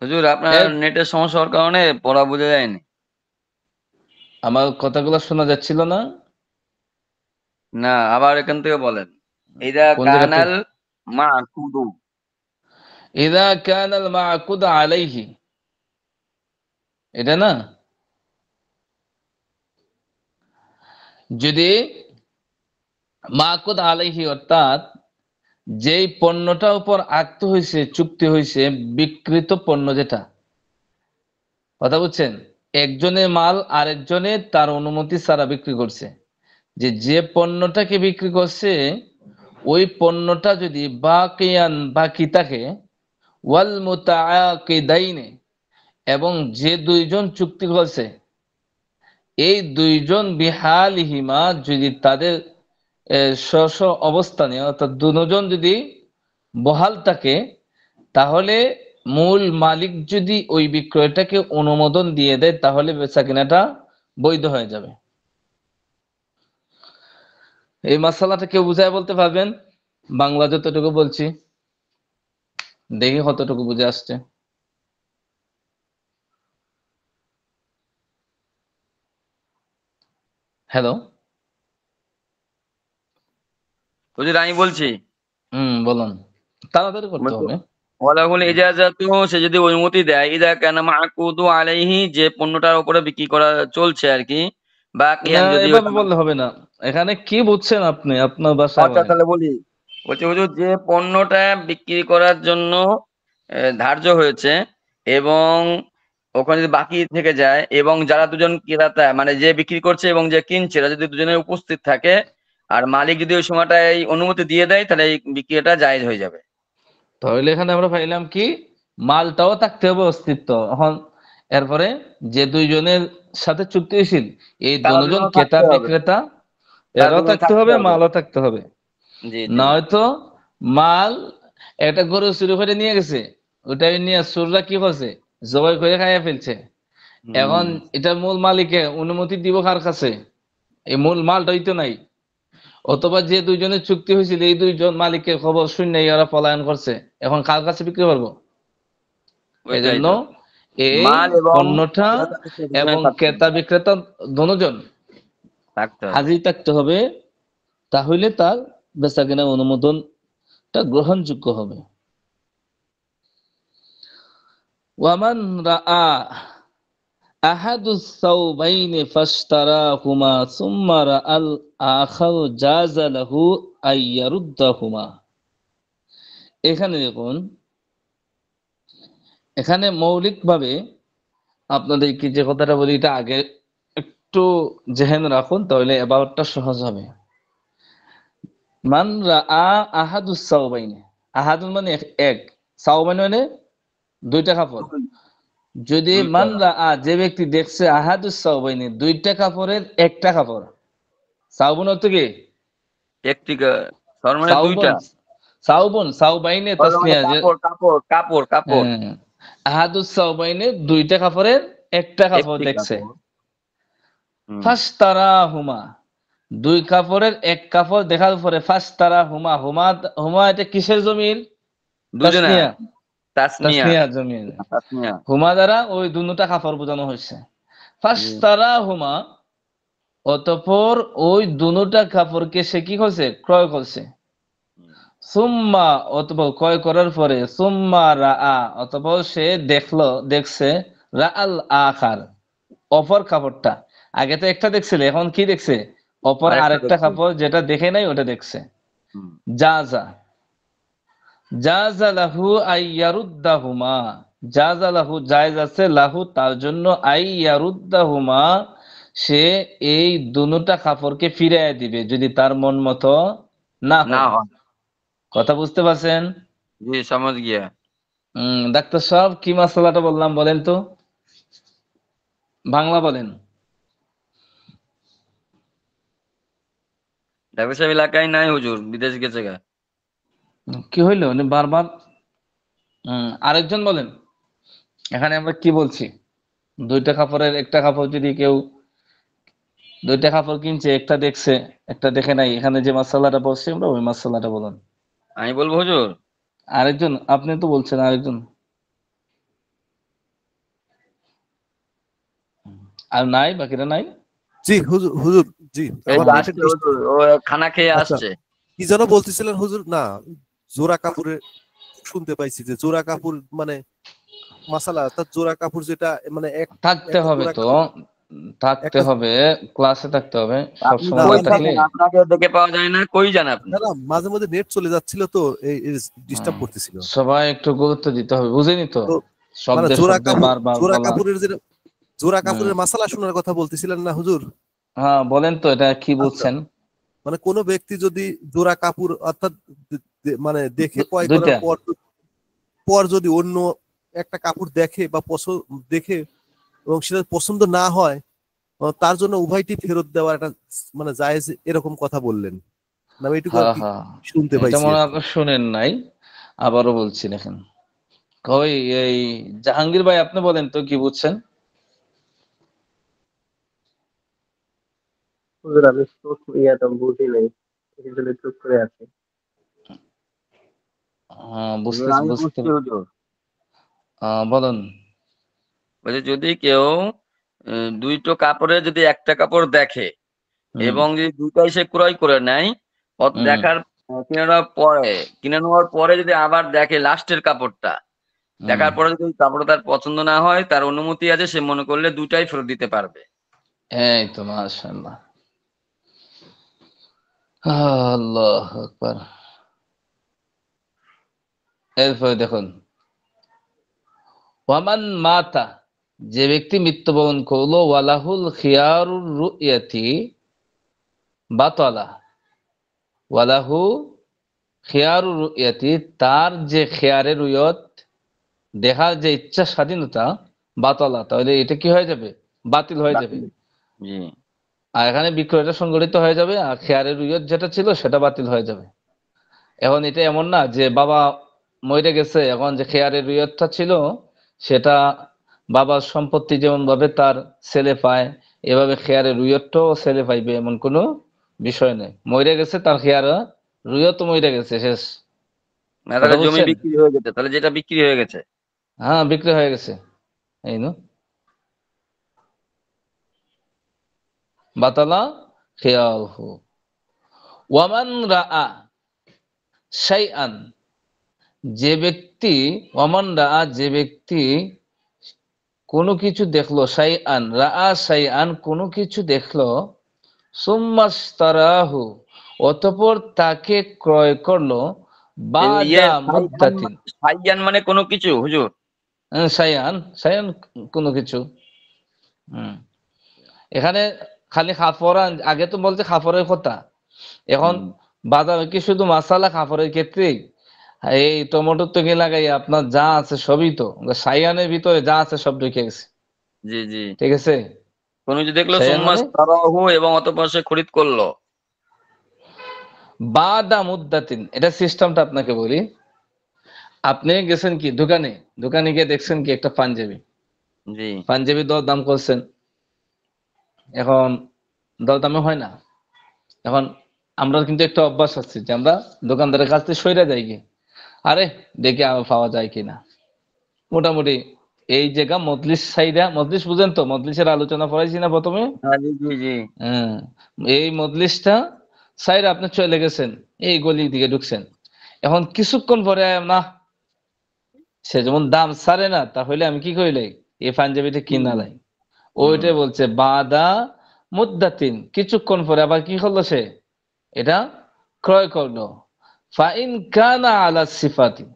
হুজুর আপনার
এর
নেটের সমস্যা হওয়ার কারণে পড়া বোঝা যায়নি।
আমার কথাগুলো শোনা যাচ্ছিল না?
না, আবার এখান থেকে বলেন। ইদা
কোন জায়গা
কানাল
থেকে?
মাকুদু।
ইদা কানাল মাকুদ আলাইহি, এটা না? যদি মাকুদ আলাইহি অর্থাৎ যেই পণ্যটার উপর আক্ত হয়েছে, চুক্তি হয়েছে, বিক্রিত পণ্য যেটা, কথা বুঝছেন? একজনের মাল আরেকজনে তার অনুমতি ছাড়া বিক্রি করছে, যে পণ্যটাকে বিক্রি করছে ওই পণ্যটা যদি বাকিয়ান বাকি থাকে, ওয়াল মুতাআকিদাইনে, এবং যে দুইজন চুক্তি করছে এই দুইজন বিহালিহিমা যদি তাদের স্ব স্ব অবস্থানে অর্থাৎ দুজন যদি বহাল থাকে, তাহলে মূল মালিক যদি ওই বিক্রয়টাকে অনুমোদন দিয়ে দেয় তাহলে বেচাকেনাটা বৈধ হয়ে যাবে। এই মাসালাটা কেউ বুঝায় বলতে পারবেন? বাংলা যতটুকু বলছি দেখি কতটুকু বুঝে আসছে। হ্যালো।
হুজুর আমি বলছি।
বলুন, তাড়াতাড়ি করতে হবে।
ওয়ালাহুল ইজাজাতু, সে যদি অনুমতি দেয়, ইদা কানা মাকুদু আলাইহি, যে পণ্যটার উপরে বিক্রি করা চলছে আর কি,
না,
বাকিয়ান যদি
এভাবে
ওটা।
বললে হবে না। এখানে কি বুঝছেন আপনি? আপনার ভাষায়
আচ্ছা
বলেন।
তাহলে বলি। বলছি হুজুর, যে পণ্যটা বিক্রি করার জন্য ধার্য হয়েছে এবং ওখানে যদি বাকি থেকে যায়, এবং যারা দুজন ক্রেতা মানে যে বিক্রি করছে এবং যে কিনছে এরা যদি দুজনে উপস্থিত থাকে, আর মালিক যদি ওই সময়টায় অনুমতি দিয়ে দেয়, তাহলে এই বিক্রিটা জায়েজ হয়ে যাবে।
তাহলে এখানে আমরা পাইলাম কি, মালটাও থাকতে হবে অস্তিত্ব। এখন এরপরে যে দুইজনের সাথে চুক্তি হয়েছিল এই
তারা
দুজন
দুজনে
ক্রেতা
থাকতে হবে।
বিক্রেতা,
তারা
এরাও
দুজনে
থাকতে
থাকতে
হবে,
হবে।
মালও থাকতে হবে।
জি জি।
নয়তো মাল একটা গরু চুরি করে নিয়ে গেছে, ওটা নিয়ে চোররা কি করছে, জবাই করে খাইয়া ফেলছে। এখন
হুম।
এটা মূল মালিকে অনুমতি দিব কার কাছে? এই মূল মালটাই তো নাই। অথবা যে দুইজনের চুক্তি হয়েছিল এই দুইজন মালিকের খবর শূন্য ওরা পলায়ন করছে, এখন কার কাছে বিক্রি করবো? এই
ওইটাই
জন্য
তো।
এই
মাল এবং
পণ্যটা
ক্রেতা বিক্রেতা দুজনে
এবং
থাকতে
ক্রেতা
হবে।
বিক্রেতা দুজন
থাকতে হবে।
হাজির থাকতে হবে, তাহলে তার বেচাকেনা অনুমোদনটা গ্রহণযোগ্য হবে। ওয়ামান রাআ আহাদুস সাওবাইনি ফাশতারাহুমা সুম্মা রাআল আখারু জাযা লাহু আইয়ারুদ্দাহুমা। এখানে দেখুন, এখানে মৌলিকভাবে আপনাদেরকে যে কথাটা বলি এটা আগে একটু জেহেন রাখুন, তাহলে এবারটা সহজ হবে। মান রাআ আহাদুস সাওবাইনি, আহাদুন মানে এক, সাওবাইন মানে দুইটা কাপড়। যদি
দুইটা।
মান রাআ যে ব্যক্তি দেখছে আহাদুস সাওবাইনি দুইটা কাপড়ের একটা কাপড়, সাওবুন অর্থ কি?
একটি তার মানে দুইটা।
সাউবন, সাউবন সাউবাইনে
তার মানে
তাসনিয়া যে,
কাপড় কাপড় কাপড় কাপড়।
হ্যাঁ, আহাদুস সাউবাইনে দুইটা কাপড়ের একটা কাপড়
একটি
দেখছে।
কাপড়। হুম।
ফাস্তারা হুমা, দুই কাপড়ের এক কাপড় দেখার পরে ফাস্তারা হুমা, হুমা হুমা এটা কিসের জমির?
দুজনা।
তাসনিয়া,
তাসনিয়া।
তাসনিয়া জমির।
তাসনিয়া।
হুমা দ্বারা ওই দুটা কাপড় বোঝানো হয়েছে।
জি।
ফাস্তারা হুমা, অতঃপর ওই দুটা কাপড়কে সে কি করছে? ক্রয় করছে। সুম্মা, অতঃপর ক্রয় করার পরে সুম্মা রাআ, অতঃপর সে দেখছে রাআল আখার, অপর কাপড়টা। আগে তো একটা দেখছিল, এখন কি দেখছে? অপর
আরেকটা
আরেকটা
দেখছি।
কাপড় যেটা দেখে নাই ওটা দেখছে।
হুম।
জাজা, জাজা লাহু আইয়ারুদ্দাহুমা, জাজা লাহু জায়েজ আছে, লাহু তার জন্য, আইয়ারুদ্দাহুমা সে এই দুটা কাপড়কে ফিরিয়ে দিবে যদি তার মন মতো না
না
হয়।
হয়।
কথা বুঝতে পারছেন?
জি সমঝ গিয়া।
ডাক্তার সাহেব কি মাসালাটা বললাম বলেন তো, বাংলা বলেন।
ডাক্তার সাহেব এলাকায় নাই হুজুর, বিদেশ গেছে গা।
কি হইলো উনি বারবার? আরেকজন বলেন। এখানে আমরা কি বলছি? দুইটা কাপড়ের একটা কাপড় যদি কেউ, দুইটা কাপড় কিনছে, একটা দেখছে একটা দেখে নাই, এখানে যে মাসালাটা বলছি আমরা ওই মাসালাটা বলুন।
আমি বলবো হুজুর।
আরেকজন, আপনি তো বলছেন আরেকজন। আর নাই, বাকিরা নাই।
জি হুজুর, হুজুর জি
এই
আমার
যে
নেটের
আসছে হুজুর, ও খানা খেয়ে
আচ্ছা
আসছে।
কি যেন বলতেছিলেন হুজুর? না, জোড়া কাপড়ের শুনতে পাইছি যে জোড়া কাপড় মানে মাসালা, অর্থাৎ জোড়া কাপড় যেটা মানে
থাকতে
একটা
হবে
জোড়া
তো,
কাপড়
থাকতে
একটা
হবে, ক্লাসে থাকতে হবে।
আপনি
সবসময়
না
না
কই
মাঝে
থাকলে।
থাকেন? আপনাকে দেখে পাওয়া যায় না, কই যান আপনি?
না মাঝে মধ্যে নেট চলে যাচ্ছিল তো এই ডিস্টার্ব
হুম,
করতেছিল।
সবাই একটু গুরুত্ব দিতে হবে, বুঝেনি তো?
তো মানে
শব্দে
জোড়া
শব্দে
কাপড়,
বারবার
জোড়া
বলা।
কাপড়ের যে জোড়া
হুম,
কাপড়ের মাসালা শোনার কথা বলতেছিলেন না হুজুর?
হ্যাঁ বলেন তো, এটা কি
আচ্ছা,
বলছেন?
মানে কোনো ব্যক্তি যদি জোড়া কাপড় অর্থাৎ মানে দেখে ক্রয় করার
দুইটা।
পর পর যদি অন্য একটা কাপড় দেখে বা দেখে এবং সেটা পছন্দ না হয়, তার জন্য উভয়টি ফেরত দেওয়া একটা মানে জায়েজ, এরকম কথা বললেন না? আমি এটুকু আর
হ্যাঁ
কি
হ্যাঁ,
শুনতে
এটা
পাইছি
মনে
আর
হয়
কি।
আপনি শুনেন নাই, আবারও বলছি দেখেন। কই এই জাহাঙ্গীর ভাই, আপনি বলেন তো কি বুঝছেন?
হুজুর আমি তো বুঝি নাই, এই জন্য চুপ করে আছি।
হ্যাঁ,
হুজুর
বুঝতে
আমি
বুঝতে
বুঝছি হুজুর।
বলেন।
বলছে যদি কেউ দুইটো কাপড়ে যদি একটা কাপড় দেখে
হুম
এবং যদি দুটাই সে ক্রয় করে নেয়,
হুম
দেখার কিনে নেওয়ার পরে, কিনে নেওয়ার পরে যদি আবার দেখে লাস্টের কাপড়টা,
হুম,
দেখার পরে যদি কাপড়টা তার পছন্দ না হয়, তার অনুমতি আছে, সে মনে করলে দুটাই ফেরত দিতে পারবে।
এই তো মাশাআল্লাহ। আল্লাহ আকবার। এরপরে দেখুন, ওয়ামান মাতা, যে ব্যক্তি মৃত্যুবরণ করলো, ওয়ালাহুল খিয়ারুর রুয়াতি বাতালা, ওয়ালাহু খিয়ারুর রুয়াতি, তার যে খেয়ারের রুয়ত, দেখার যে ইচ্ছা স্বাধীনতা, বাতালা, তাহলে এটা কি হয়ে যাবে? বাতিল হয়ে যাবে।
বাতিল। জি
আর এখানে বিক্রয়টা সংগঠিত হয়ে যাবে, আর খেয়ারের রুয়ত যেটা ছিল সেটা বাতিল হয়ে যাবে। এখন এটা এমন না যে বাবা মরে গেছে, এখন যে খেয়ারের রুয়তটা ছিল সেটা বাবার সম্পত্তি যেমন ভাবে তার ছেলে পায়, এভাবে খেয়ারের রুয়তটাও ছেলে পাইবে, এমন কোনো বিষয় নেই। মরে গেছে, তার খেয়ার রুয়ত মরে গেছে, শেষ।
না,
কথা
তাহলে জমি
বুঝছেন?
বিক্রি হয়ে গেছে, তাহলে যেটা বিক্রি হয়ে গেছে।
হ্যাঁ, বিক্রি হয়ে গেছে। এই নো বাতালা খেয়ালহু। ওয়ামান রাআ শাইআন, যে ব্যক্তি, ওয়ামান রাআ, যে ব্যক্তি কোনো কিছু দেখলো, শাইআন রাআ শাইআন, কোনো কিছু দেখলো, সুম্মাশতারাহু, অতঃপর তাকে ক্রয় করলো,
এই ইয়ে
বাদা
সাইয়ান
মুদ্দাতিন।
সাইয়ান মানে কোনো কিছু হুজুর।
শাইআন শাইআন, কোনো কিছু। হুম, এখানে খালি খাফরান, আগে তো বলছে খাফরের কথা, এখন
হুম,
বাদাম কি শুধু মাসালা খাফরের ক্ষেত্রেই? এই টমেটোর থেকে লাগাই আপনার যা আছে সবই তো সাইয়ানের ভিতরে যা আছে সব ঢুকে গেছে।
জি জি।
ঠিক আছে?
কোনো কিছু দেখলো
সাইয়ান
সুম্মা
মানে
সারাহু, এবং অতঃপর সে খরিদ করলো।
বাদা মুদ্দাতিন, এটা সিস্টেমটা আপনাকে বলি। আপনি গেছেন কি দোকানে, দোকানে গিয়ে দেখছেন কি একটা পাঞ্জাবি,
জি
পাঞ্জাবি দর দাম করছেন, এখন দরদামে হয় না। এখন আমরা কিন্তু একটা অভ্যাস আছে যে আমরা দোকানদারের কাছ থেকে সইরা যাই কি, আরে দেখি আরো পাওয়া যায় কিনা। মোটামুটি এই জায়গা মজলিস সাইডা, মজলিস বুঝেন তো, মজলিসের আলোচনা পড়াইছি না প্রথমে?
হ্যাঁ, জি জি জি
হ্যাঁ, এই মজলিসটা সাইডে আপনি চলে গেছেন, এই গলির দিকে ঢুকছেন, এখন কিছুক্ষণ পরে না, সে যেমন দাম ছাড়ে না, তাহলে আমি কি করিলাই, এই পাঞ্জাবিটা কিনা
হুম
লাই।
হুম।
ওইটাই বলছে বাদা মুদ্দাতিন, কিছুক্ষণ পরে আবার কি করলো সে, এটা ক্রয় করলো। ফাইন কানা আলা সিফাতি,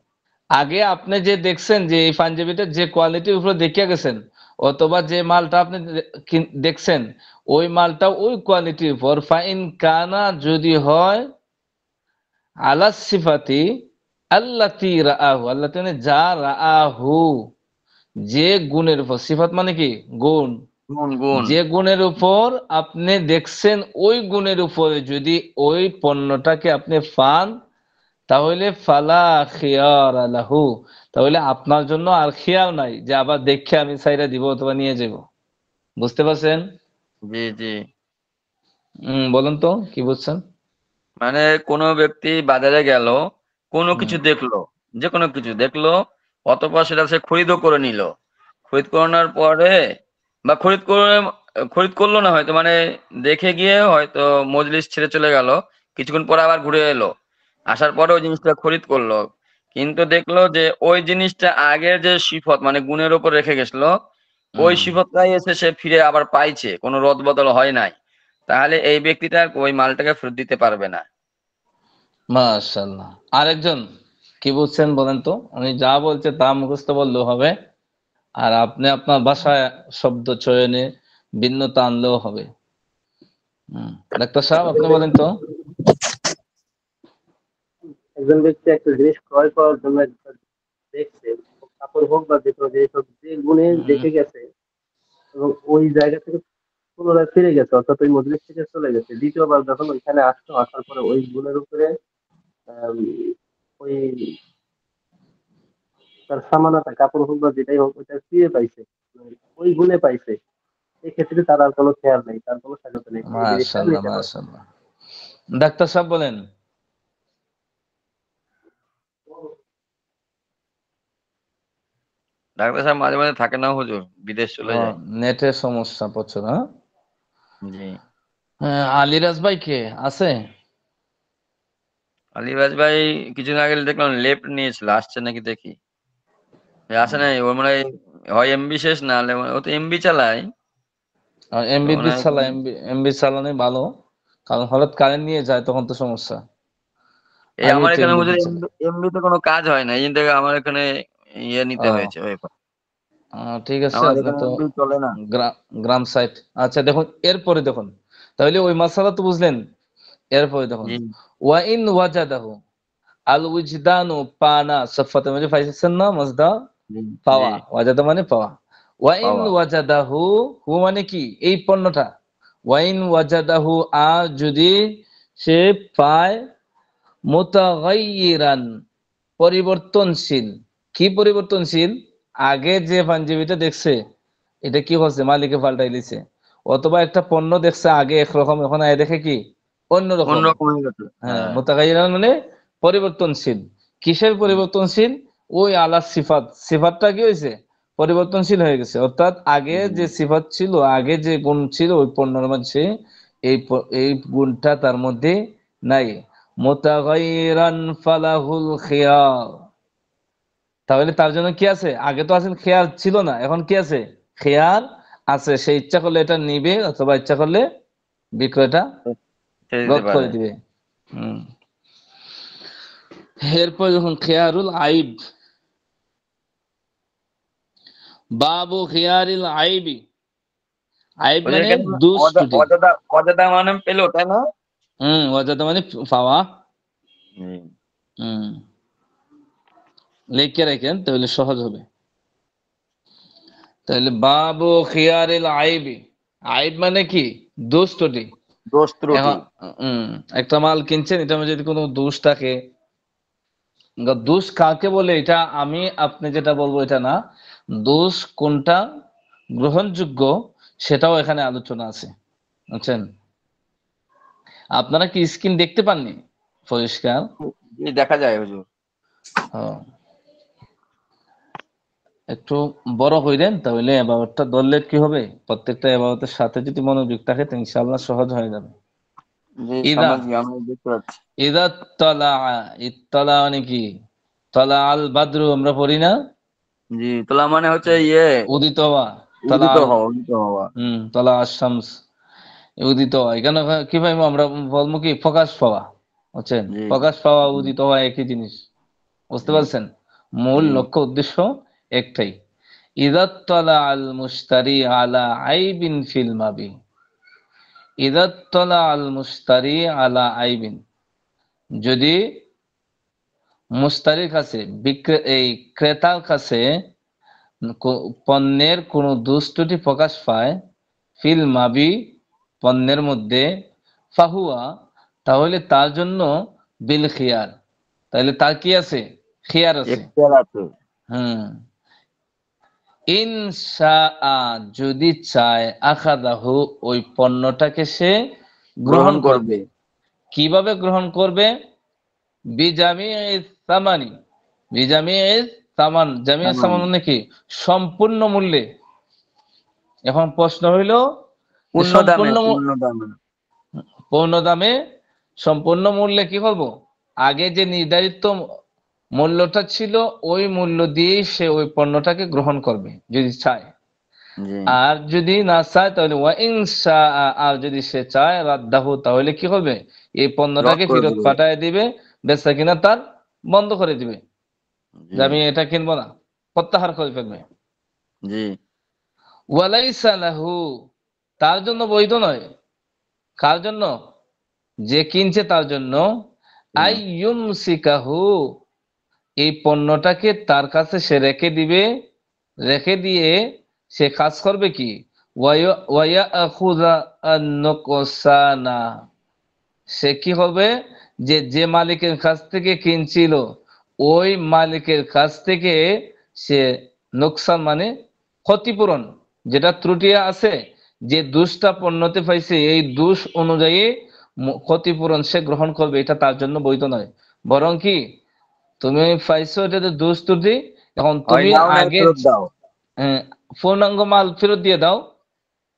আগে আপনি যে দেখছেন যে এই পাঞ্জাবিটা যে কোয়ালিটির উপরে দেখিয়া গেছেন, অথবা যে মালটা আপনি দেখছেন, ওই মালটা ওই কোয়ালিটির উপর, ফাইন কানা, যদি হয়, আলা সিফাতি আল্লাতি রাআহু, আল্লাতি মানে যা, রাআহু যে গুণের উপর, সিফাত মানে কি গুণ,
গুণ গুণ।
যে গুণের উপর আপনি দেখছেন, ওই গুণের উপরে যদি ওই পণ্যটাকে আপনি পান, তাহলে ফালা খিয়ার লাহু, তাহলে আপনার জন্য আর খেয়াল নাই যে আবার দেখে আমি সাইরা দিব অথবা নিয়ে যাব। বুঝতে পারছেন?
জি জি।
বলুন তো কি বুঝছেন?
মানে কোনো ব্যক্তি বাজারে গেল, কোনো
হুম
কিছু দেখলো, যে কোনো কিছু দেখলো, অতঃপর সেটা সে খরিদও করে নিল। খরিদ করানোর পরে বা খরিদ করে খরিদ করলো না, হয়তো মানে দেখে গিয়ে হয়তো মজলিস ছেড়ে চলে গেল, কিছুক্ষণ পরে আবার ঘুরে এলো, আসার পরে ওই জিনিসটা খরিদ করলো, কিন্তু দেখলো যে ওই জিনিসটা আগের যে সিফত মানে গুণের উপর রেখে গেছিল, ওই
হুম,
সিফতটাই এসে সে ফিরে আবার পাইছে, কোনো রদ বদল হয় নাই, তাহলে এই ব্যক্তিটা আর ওই মালটাকে ফেরত দিতে পারবে না।
মাশাআল্লাহ। আরেকজন কি বলছেন বলেন তো? উনি যা বলছে তা মুখস্থ বললেও হবে, আর আপনি আপনার ভাষায় শব্দ চয়নে ভিন্নতা আনলেও হবে। ডাক্তার সাহেব আপনি বলেন তো।
একজন ব্যক্তি একটা জিনিস ক্রয় করার জন্য একটা দেখছে, কাপড় হোক বা যে কোনো জিনিস হোক, যে গুণে
হুম,
দেখে গেছে এবং ওই জায়গা থেকে পুনরায় ফিরে গেছে, অর্থাৎ ওই মজলিস থেকে চলে গেছে, দ্বিতীয়বার যখন ওইখানে আসলো, আসার পরে ওই গুণের উপরে আম, ওই তার সামানাটা, কাপড় হোক বা যেটাই হোক, ওইটা ফিরে পাইছে, মানে ওই গুণে পাইছে, এই ক্ষেত্রে তার আর কোনো খেয়াল নেই, তার কোনো স্বাগত নেই, এই জিনিসটা
মাশাআল্লাহ,
নিতে পারে।
মাশাআল্লাহ। ডাক্তার সাহেব বলেন।
ডাক্তার সাহেব মাঝে মাঝে থাকে না হুজুর, বিদেশ চলে যায়।
নেটের সমস্যা প্রচুর, হ্যাঁ।
জি।
আলিরাজ ভাই কে আছে?
আলিবাজ ভাই কিছুদিন আগে দেখলাম লেফট নিয়েছিল, আসছে নাকি দেখি। আসে নাই, ওর মানে হয় এমবি শেষ, না হলে ও তো এমবি চালায়, তো মনে
এমবিবি
হয়
চালা, এমবি চালানোই ভালো, কারণ হঠাৎ কারেন্ট নিয়ে যায় তখন তো সমস্যা।
এই
আমিও
আমার
তো
এখানে হুজুর
এমবিবি চালাই।
এমবি তে কোনো কাজ হয় না, এই জন্য থেকে আমার এখানে ইয়ে নিতে
ও,
হয়েছে ওয়েফার।
ঠিক আছে,
আমার
আপনি
এখানে
তো
এমবি চলে না।
গ্রাম সাইড। আচ্ছা দেখুন, এরপরে দেখুন, তাহলে ওই মাসালা তো বুঝলেন। এরপরে দেখুন,
জি
ওয়া ইন ওয়াজাদাহু আল উজদানু পানা সফাতে মানে পাইছেন না মজদা,
জি জি।
পাওয়া, ওয়াজাদা মানে পাওয়া। ওয়া ইন
পাওয়া।
ওয়াজাদাহু, হু মানে কি এই পণ্যটা, ওয়া ইন ওয়াজাদাহু যদি সে পায় মুতাগায়্যিরান পরিবর্তনশীল। কি পরিবর্তনশীল? আগে যে পাঞ্জাবিটা দেখছে এটা কি হচ্ছে, মালিকে পাল্টাই দিছে, অথবা একটা পণ্য দেখছে আগে একরকম, এখন আয় দেখে কি অন্যরকম।
অন্যরকম হয়ে গেছে,
হ্যাঁ,
হ্যাঁ।
মুতাগায়্যিরান মানে পরিবর্তনশীল। কিসের পরিবর্তনশীল? ওই আলার সিফাত, সিফাতটা কি হয়েছে পরিবর্তনশীল হয়ে গেছে, অর্থাৎ আগে যে সিফাত ছিল, আগে যে গুণ ছিল ওই পণ্যের মধ্যে, এই গুণটা তার মধ্যে নাই। মুতাগায়্যিরান ফালাহুল খিয়ার, তাহলে তার জন্য কি আছে? আগে তো আসলে খেয়ার ছিল না, এখন কি আছে? খেয়ার আছে। সে ইচ্ছা করলে এটা নিবে, অথবা ইচ্ছা করলে বিক্রয়টা
ছেড়ে দিতে
রদ
পারে।
করে দিবে। হম। এরপর যখন খেয়ারুল আইব, বাবু খেয়ারিল আইবি, আইব
ওদের
মানে
এখানে
দোষ ত্রুটি।
অজাদা অজাদা মানে পেলো, তাই না?
অজাদা মানে পাওয়া।
হুম।
হম, লিখে রাখেন তাহলে সহজ হবে। তাহলে বাবু খেয়ারিল আইবি, আইব মানে কি দোষ ত্রুটি।
দোষ ত্রুটি।
এখন উম, একটা মাল কিনছেন, এটার মধ্যে যদি কোনো দোষ থাকে, দোষ কাকে বলে এটা আমি আপনি যেটা বলবো এটা না, দোষ কোনটা গ্রহণযোগ্য সেটাও এখানে আলোচনা আছে, বুঝছেন? আপনারা কি স্ক্রিন দেখতে পাননি পরিষ্কার?
জি, দেখা যায় হুজুর।
হ্যাঁ, একটু বড় হইলেন তাহলে এবারটা ধরলে কি হবে, প্রত্যেকটা এবারতের সাথে যদি মনোযোগ থাকে তো ইনশাআল্লাহ সহজ হয়ে যাবে।
জি
ইদা,
সমাজ আমি দেখতে পাচ্ছি।
ইদা তলা, ইত্তলা মানে কি? তলা আল বাদরু আমরা পড়ি না?
জি, তোলা মানে হচ্ছে ইয়ে,
উদিত হওয়া, তলা
উদিত
আল,
হওয়া, উদিত হওয়া।
তলা আশ-শামস, উদিত হওয়া। এখানে কি ভাই আমরা বলবো কি প্রকাশ পাওয়া, বুঝছেন?
জি
প্রকাশ পাওয়া
জি
উদিত হওয়া একই জিনিস, বুঝতে
জি
পারছেন? মূল
জি।
লক্ষ্য উদ্দেশ্য একটাই। ইদাত তলা আল মুশতারি আলা আইবিন ফিল মাবি, ইদাত তলা আল মুশতারি আলা আইবিন, যদি মুশতারির কাছে এই ক্রেতার কাছে পণ্যের কোনো দোষ ত্রুটি প্রকাশ পায়, ফিল মাবি পণ্যের মধ্যে, ফাহুয়া তাহলে তার জন্য বিল খিয়ার, তাহলে তার কি আছে? খিয়ার আছে।
এখতিয়ার আছে।
হুম, ইনশাআ যদি চায়, আখাদাহু ওই পণ্যটাকে সে গ্রহণ
গ্রহণ
করবে।
করবে।
কিভাবে গ্রহণ করবে? বিজামিইস সামানি, বিজামিইস সামান, জামিউস
তামাম।
সামান মানে কি সম্পূর্ণ মূল্যে। এখন প্রশ্ন হইল
পূর্ণ দামে,
সম্পূর্ণ
পূর্ণ দামে।
পূর্ণ দামে সম্পূর্ণ মূল্যে কি করব, আগে যে নির্ধারিত মূল্যটা ছিল ওই মূল্য দিয়েই সে ওই পণ্যটাকে গ্রহণ করবে যদি চায়।
জি।
আর যদি না চায় তাহলে আর যদি সে চায় রাদ্দাহু, তাহলে কি হবে, এই
রদ
পণ্যটাকে
করে
ফেরত
দিবে।
পাঠায় দিবে, বেচা কিনা তার বন্ধ করে দিবে,
জি
যে আমি এটা কিনবো না, প্রত্যাহার করে ফেলবে।
জি
ওয়ালাইসা লাহু, তার জন্য বৈধ নয়। কার জন্য? যে কিনছে তার জন্য। আইয়ুমসিকাহু, এই পণ্যটাকে তার কাছে সে রেখে দিবে, রেখে দিয়ে সে কাজ করবে কি, ওয়ায়াখুযা আন-নুকসানা, সে কি হবে, যে যে মালিকের কাছ থেকে কিনছিল ওই মালিকের কাছ থেকে সে নোকসান মানে ক্ষতিপূরণ, যেটা ত্রুটি আছে, যে দুষটা পণ্যতে পাইছে এই দুষ অনুযায়ী ক্ষতিপূরণ সে গ্রহণ করবে। এটা তার জন্য বৈধ নয়, বরং কি, তুমি পাইছো এটাতে দোষ ত্রুটি, এখন
হয়
তুমি
নাও নাই
আগে
ফেরত দাও।
পূর্ণাঙ্গ মাল ফেরত দিয়ে দাও,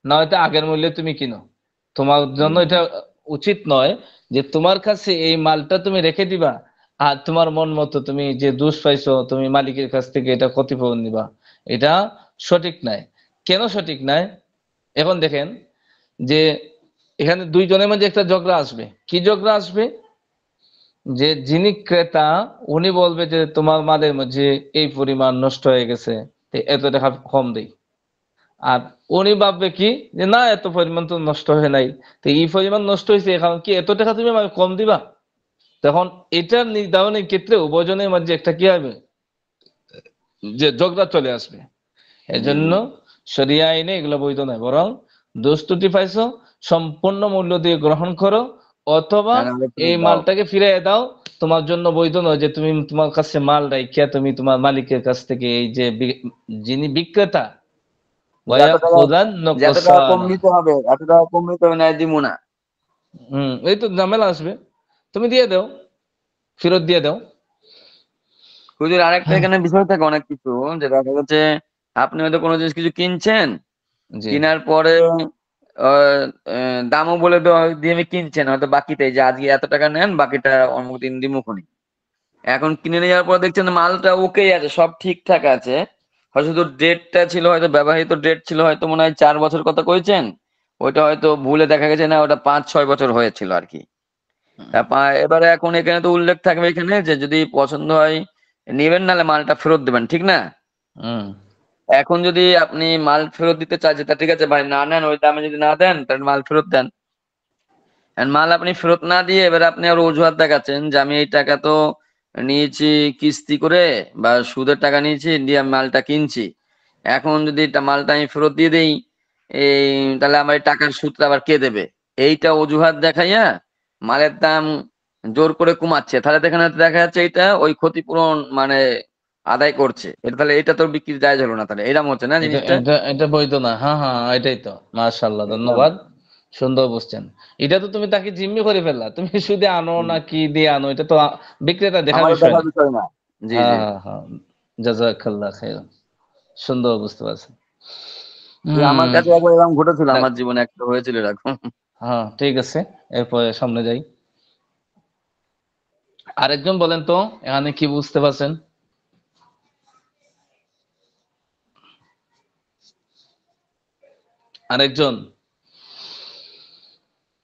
নয়তো আগের মূল্যে তুমি কিনো। তোমার জন্য এটা উচিত নয় যে তোমার কাছে এই মালটা তুমি রেখে দিবা আর তোমার মন মতো তুমি যে দোষ পাইছো তুমি মালিকের কাছ থেকে এটা ক্ষতিপূরণ নিবা। এটা সঠিক নয়। কেন সঠিক নয়? এখন দেখেন যে এখানে দুইজনের মাঝে একটা ঝগড়া আসবে। কি ঝগড়া আসবে? যে যিনি ক্রেতা উনি বলবে যে তোমার মালের মধ্যে এই পরিমাণ নষ্ট হয়ে গেছে, এত টাকা কম দেই। আর উনি ভাববে কি যে না, এত পরিমাণ তো নষ্ট হয়ে নাই, তো এই পরিমাণ নষ্ট হয়েছে, এখন কি এত টাকা তুমি আমাকে কম দিবা? তখন এটার নির্ধারণের ক্ষেত্রে উভয়জনের মাঝে একটা কি হবে, যে ঝগড়া চলে আসবে। এজন্য শরিয়া আইনে এগুলো বৈধ নয়, বরং দোষ ত্রুটি পাইছো সম্পূর্ণ মূল্য দিয়ে গ্রহণ করো, অথবা
না নাহলে
এই
ফেরত দাও।
মালটাকে ফিরিয়ে দাও। তোমার জন্য বৈধ নয় যে তুমি তোমার কাছে মাল রাখিয়া তুমি তোমার মালিকের কাছ থেকে এই যে যিনি বিক্রেতা
যে এত টাকা,
ওয়ায়াখুযান
যে এত টাকা কম
নুকসানা,
নিতে হবে, এত টাকা কম নিতে হবে, না দিব না।
এই তো ঝামেলা আসবে। তুমি দিয়ে দাও, ফেরত দিয়ে দাও।
হুজুর আরেকটা এখানে বিষয় থাকে অনেক কিছু, যে দেখা যাচ্ছে আপনি হয়তো কোনো জিনিস কিছু কিনছেন,
জি।
কেনার পরে দামও বলে দিয়ে আমি কিনছেন হয়তো বাকিতে, যে আজকে এত টাকা নেন, বাকিটা অমুক দিন দিমুখনি। এখন কিনে নিয়ে যাওয়ার পর দেখছেন মালটা ওকেই আছে, সব ঠিকঠাক আছে, হয়তো শুধু ডেটটা ছিল, হয়তো ব্যবহৃত ডেট ছিল, হয়তো মনে হয় 4 বছর কথা কইছেন, ওইটা হয়তো ভুলে দেখা গেছে না, ওটা 5-6 বছর হয়েছিল আর কি। এবারে এখন এখানে তো উল্লেখ থাকবে এখানে যে যদি পছন্দ হয় নেবেন, নাহলে মালটা ফেরত দেবেন, ঠিক না?
হুম।
এখন যদি আপনি মাল ফেরত দিতে চাইছেন, তা ঠিক আছে ভাই, না নেন, ওই দামে যদি না দেন তাহলে মাল ফেরত দেন। আর মাল আপনি ফেরত না দিয়ে এবার আপনি আর অজুহাত দেখাচ্ছেন যে আমি এই টাকা তো নিয়েছি কিস্তি করে বা সুদের টাকা নিয়েছি, দিয়ে আমি মালটা কিনছি, এখন যদি মালটা আমি ফেরত দিয়ে দেই, এই তাহলে আমার এই টাকার সুদটা আবার কে দেবে? এইটা অজুহাত দেখাইয়া মালের দাম জোর করে কমাচ্ছে, তাহলে দেখা যাচ্ছে এটা ওই ক্ষতিপূরণ মানে আদায় করছে। এটা তাহলে এটা তো বিক্রি জায়েজ হলো না, তাহলে এরকম হচ্ছে না
এটা
জিনিসটা।
এটা এটা বৈধ না। হ্যাঁ হ্যাঁ, এটাই তো। মাশাআল্লাহ, ধন্যবাদ, সুন্দর বুঝছেন। এটা তো তুমি তাকে জিম্মি করে ফেললা, তুমি শুধু আনো না কি দিয়ে আনো, এটা তো বিক্রেতা দেখার
আমারও
বিষয়
দেখার
না।
বিষয় না। জি
হ্যাঁ
জি।
হ্যাঁ হ্যাঁ, জাযাকাল্লাহ খাইরান, সুন্দর বুঝতে পারছেন।
যে আমার
হুম।
কাছে একবার এরকম ঘটেছিল,
যাক,
আমার জীবনে একটা হয়েছিল এরকম।
হ্যাঁ ঠিক আছে, এরপরে সামনে যাই। আরেকজন বলেন তো, এখানে কি বুঝতে পারছেন? আরেকজন।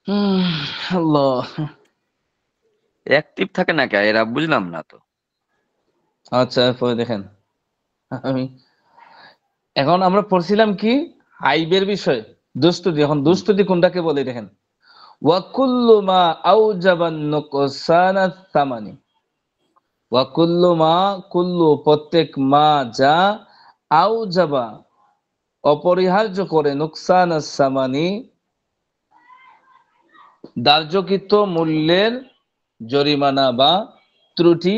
হুম, আল্লাহ।
অ্যাক্টিভ থাকে না কে এরা, বুঝলাম না তো।
আচ্ছা, এরপরে দেখেন, আমি এখন আমরা পড়ছিলাম কি, আইবের বিষয়, দুস্তুতি। এখন দুস্তুতি কোনটাকে বলে দেখেন, ওয়াকুল্লু মা আউজাবান নুকসানা সামানি, ওয়াকুল্লু মা, কুল্লু প্রত্যেক, মা যা, আউজাবা অপরিহার্য করে, নুকসান সামানি ধার্যকৃত মূল্যের জরিমানা বা ত্রুটি,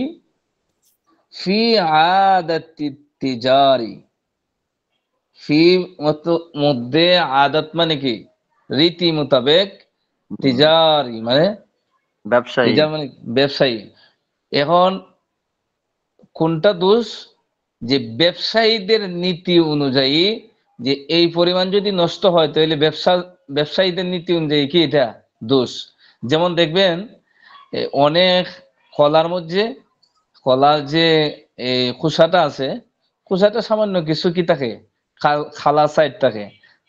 ফি আদাতি তিজারি, ফি মধ্যে, আদাত মানে কি, রীতি মোতাবেক, তিজারি মানে,
ব্যবসায়ী।
তিজার মানে ব্যবসায়ী। এখন কোনটা দোষ, যে ব্যবসায়ীদের নীতি অনুযায়ী, যে এই পরিমাণ যদি নষ্ট হয় তাহলে ব্যবসা ব্যবসায়ীদের নীতি অনুযায়ী কি এটা দোষ। যেমন দেখবেন অনেক কলার মধ্যে, কলার যে খোসাটা আছে, খোসাটা সামান্য কিছু কি থাকে, খালা সাইড থাকে,